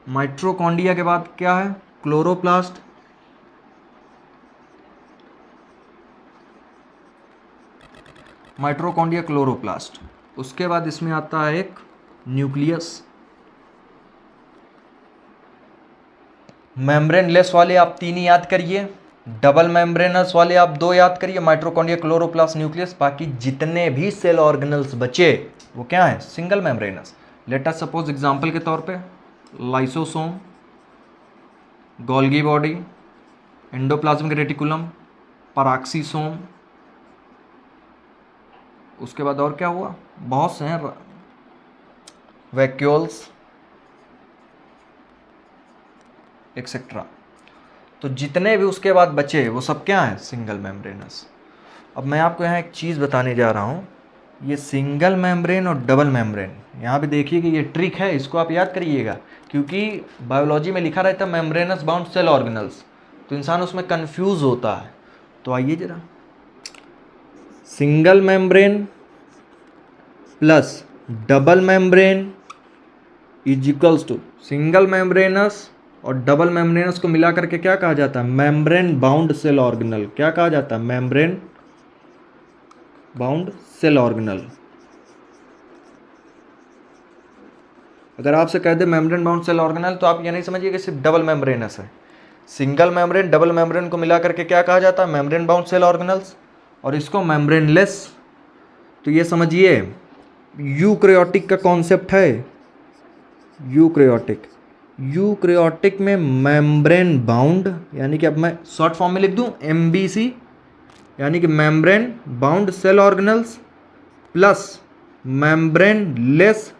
माइटोकॉन्ड्रिया के बाद क्या है? Chloroplast, mitochondria chloroplast. उसके बाद इसमें आता है एक न्यूक्लियस। मेम्ब्रेनलेस वाले आप 3 ही याद करिए, डबल मेम्ब्रेनस वाले आप 2 याद करिए, माइटोकॉन्ड्रिया, क्लोरोप्लास्ट, न्यूक्लियस। बाकी जितने भी सेल ऑर्गेनल्स बचे वो क्या है, single membranous. Let us suppose example के तौर पे lysosome, Golgi body, endoplasmic reticulum, peroxisome, उसके बाद और क्या हुआ, बहुत से हैं, वैक्यूल्स एक्सेट्रा। तो जितने भी उसके बाद बचे वो सब क्या है, सिंगल मेम्ब्रेनस। अब मैं आपको यहाँ एक चीज़ बताने जा रहा हूँ, ये सिंगल मेम्ब्रेन और डबल मेम्ब्रेन, यहाँ पे देखिए कि ये ट्रिक है, इसको आप याद करिएगा, क्योंकि बायोलॉजी में लिखा रहता है मेम्ब्रेनस बाउंड सेल ऑर्गेनल्स, तो इंसान उसमें कंफ्यूज होता है। तो आइए जरा, single membrane plus double membrane is equals to, single membranes और डबल मेम्ब्रेनस को मिला करके क्या कहा जाता है, मेम्ब्रेन बाउंड सेल ऑर्गेनल। क्या कहा जाता है, मेम्ब्रेन बाउंड सेल ऑर्गेनल। अगर आपसे कह दे मेम्ब्रेन बाउंड सेल ऑर्गेनल, तो आप ये नहीं समझिए कि सिर्फ डबल मेम्ब्रेनस है। सिंगल मेम्ब्रेन डबल मेम्ब्रेन को मिला करके क्या कहा जाता है, मेम्ब्रेन बाउंड सेल ऑर्गेनल्स। और इसको मेम्ब्रेनलेस, तो ये समझिए यूकैरियोटिक का कॉन्सेप्ट है, यूकैरियोटिक। यूकैरियोटिक में मेम्ब्रेन बाउंड, यानी कि अब मैं शॉर्ट फॉर्म में लिख दूं MBC, यानी कि membrane bound cell organelles plus membrane less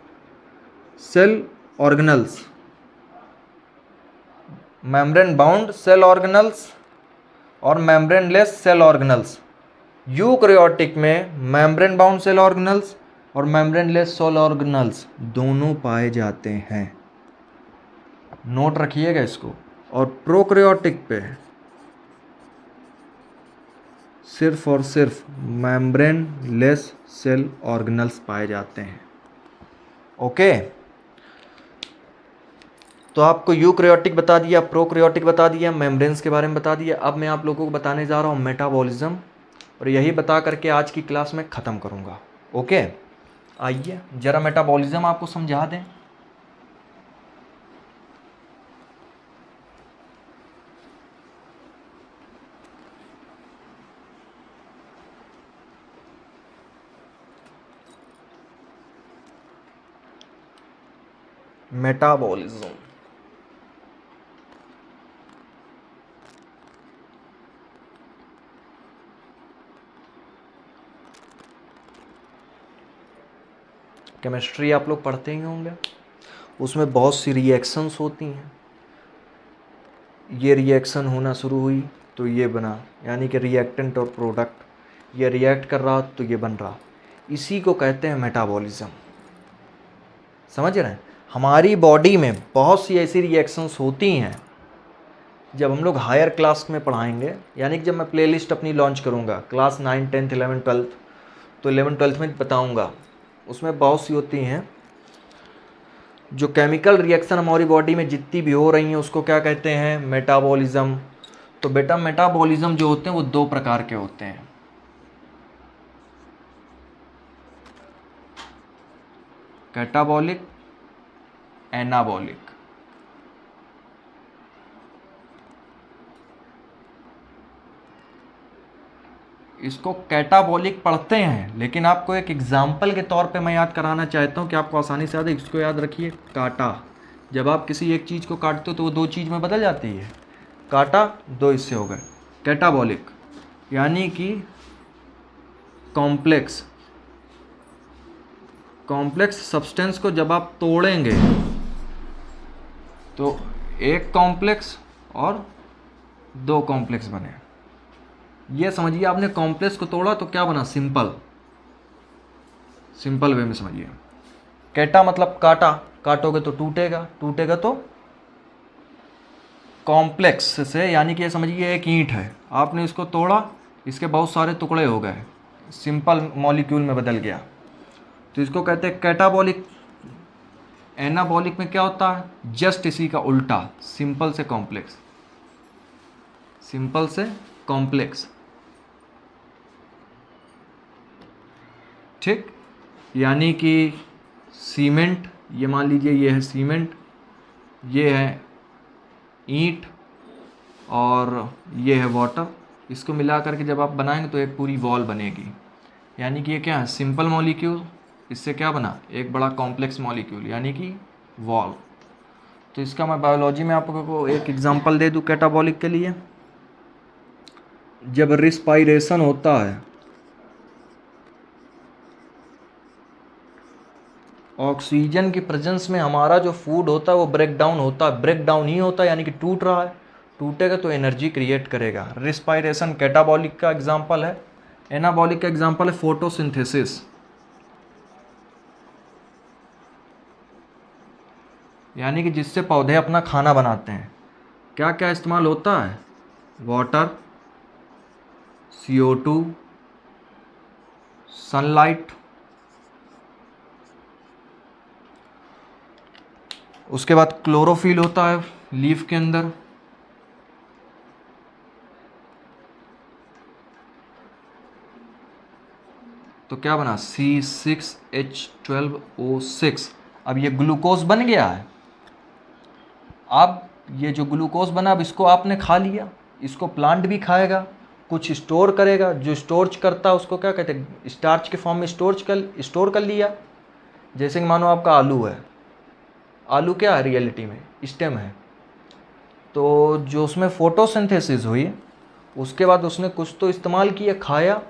cell organelles. Membrane bound cell organelles और membrane less cell organelles. Eukaryotic में मेम्ब्रेन बाउंड सेल ऑर्गेनल्स और मेम्ब्रेन लेस सेल ऑर्गेनल्स दोनों पाए जाते हैं, नोट रखिएगा इसको। और प्रोकैरियोटिक पे सिर्फ और सिर्फ मेम्ब्रेन लेस सेल ऑर्गेनल्स पाए जाते हैं। ओके, तो आपको यूकैरियोटिक बता दिया, प्रोकैरियोटिक बता दिया, मेम्ब्रेन्स के बारे में बता दिया। अब मैं आप लोगों को बताने जा रहा हूँ मेटाबॉलिज्म, और यही बता करके आज की क्लास में ख़त्म करूँगा। ओके, आइए जरा मेटाबॉलिज्म आपको समझा दें। मेटाबॉलिज्म, केमिस्ट्री आप लोग पढ़ते ही होंगे, उसमें बहुत सी रिएक्शंस होती हैं। ये रिएक्शन होना शुरू हुई तो ये बना, यानी कि रिएक्टेंट और प्रोडक्ट, ये रिएक्ट कर रहा तो ये बन रहा, इसी को कहते हैं मेटाबॉलिज्म। समझ रहे हैं, हमारी बॉडी में बहुत सी ऐसी रिएक्शंस होती हैं, जब हम लोग हायर क्लास में पढ़ाएंगे, यानी कि जब मैं प्लेलिस्ट अपनी लॉन्च करूँगा क्लास 9, 10, 11, 12, तो 11, 12 में बताऊँगा, उसमें बहुत सी होती हैं जो केमिकल रिएक्शन हमारी बॉडी में जितनी भी हो रही हैं उसको क्या कहते हैं, मेटाबॉलिज्म। तो बेटा मेटाबॉलिज्म जो होते हैं वो 2 प्रकार के होते हैं, कैटाबॉलिक, एनाबॉलिक। इसको कैटाबॉलिक पढ़ते हैं, लेकिन आपको एक एग्जाम्पल के तौर पे मैं याद कराना चाहता हूँ कि आपको आसानी से याद है। इसको याद रखिए, काटा, जब आप किसी एक चीज़ को काटते हो तो वो 2 चीज़ में बदल जाती है, काटा 2 हिस्से हो गए। कैटाबॉलिक यानी कि कॉम्प्लेक्स सब्सटेंस को जब आप तोड़ेंगे तो एक कॉम्प्लेक्स और 2 कॉम्प्लेक्स बने। ये समझिए, आपने कॉम्प्लेक्स को तोड़ा तो क्या बना, सिंपल वे में समझिए। कैटा मतलब काटा, काटोगे तो टूटेगा, टूटेगा तो कॉम्प्लेक्स से, यानी कि ये समझिए एक ईंट है, आपने इसको तोड़ा, इसके बहुत सारे टुकड़े हो गए, सिंपल मॉलिक्यूल में बदल गया, तो इसको कहते हैं कैटाबॉलिक। एनाबॉलिक में क्या होता है, जस्ट इसी का उल्टा, सिंपल से कॉम्प्लेक्स। ठीक, यानी कि सीमेंट, ये मान लीजिए ये है सीमेंट, ये है ईंट और ये है वाटर। इसको मिला करके जब आप बनाएंगे तो एक पूरी वॉल बनेगी। यानी कि ये क्या है, सिंपल मॉलिक्यूल, इससे क्या बना, एक बड़ा कॉम्प्लेक्स मॉलिक्यूल यानी कि वॉल। तो इसका मैं बायोलॉजी में आपको एक एग्जांपल दे दूं कैटाबॉलिक के लिए। जब रिस्पायरेशन होता है, ऑक्सीजन की प्रेजेंस में हमारा जो फूड होता है वो ब्रेक डाउन होता है, ब्रेक डाउन ही होता है यानी कि टूट रहा है, टूटेगा तो एनर्जी क्रिएट करेगा। रिस्पायरेशन कैटाबॉलिक का एग्जांपल है। एनाबॉलिक का एग्जांपल है फोटोसिंथेसिस, यानी कि जिससे पौधे अपना खाना बनाते हैं। क्या क्या इस्तेमाल होता है, वाटर, CO2, सनलाइट, उसके बाद क्लोरोफिल होता है लीफ के अंदर, तो क्या बना C6H12O6। अब ये ग्लूकोज बन गया है। अब ये जो ग्लूकोज बना, अब इसको आपने खा लिया, इसको प्लांट भी खाएगा, कुछ स्टोर करेगा। जो स्टोर करता है उसको क्या कहते हैं, स्टार्च के फॉर्म में स्टोर कर लिया। जैसे कि मानो आपका आलू है, आलू क्या है रियलिटी में, स्टेम है। तो जो उसमें फोटोसिंथेसिस हुई, उसके बाद उसने कुछ तो इस्तेमाल किया, खाया,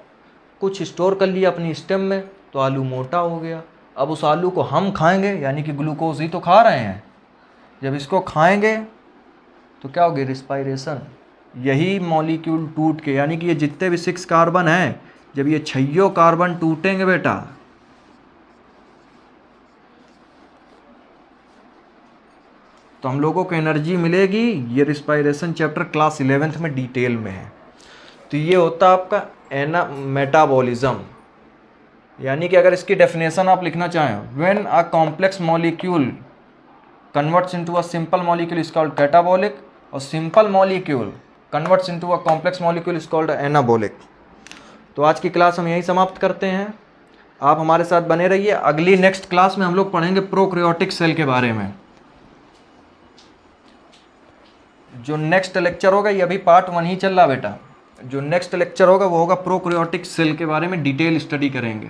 कुछ स्टोर कर लिया अपनी स्टेम में, तो आलू मोटा हो गया। अब उस आलू को हम खाएंगे, यानी कि ग्लूकोज ही तो खा रहे हैं। जब इसको खाएंगे तो क्या होगी, रिस्पायरेशन। यही मॉलिक्यूल टूट के, यानी कि ये जितने भी 6 कार्बन हैं, जब ये 6 कार्बन टूटेंगे बेटा, तो हम लोगों को एनर्जी मिलेगी। ये रिस्पायरेशन चैप्टर क्लास 11th में डिटेल में है। तो ये होता है आपका मेटाबॉलिज्म। यानी कि अगर इसकी डेफिनेशन आप लिखना चाहें, when a complex molecule converts into a simple molecule is called catabolic, और simple molecule converts into a complex molecule is called anabolic. तो आज की क्लास हम यहीं समाप्त करते हैं। आप हमारे साथ बने रहिए। अगली नेक्स्ट क्लास में हम लोग पढ़ेंगे प्रोकैरियोटिक सेल के बारे में। जो नेक्स्ट लेक्चर होगा, ये अभी पार्ट 1 ही चल रहा बेटा, जो नेक्स्ट लेक्चर होगा वो होगा प्रोकैरियोटिक सेल के बारे में, डिटेल स्टडी करेंगे।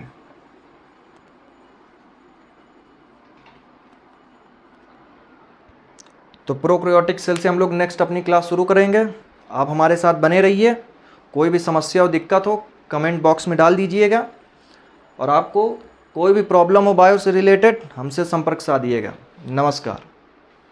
तो प्रोकैरियोटिक सेल से हम लोग नेक्स्ट अपनी क्लास शुरू करेंगे। आप हमारे साथ बने रहिए। कोई भी समस्या हो, दिक्कत हो, कमेंट बॉक्स में डाल दीजिएगा, और आपको कोई भी प्रॉब्लम हो बायो से रिलेटेड, हमसे संपर्क साधिएगा। नमस्कार।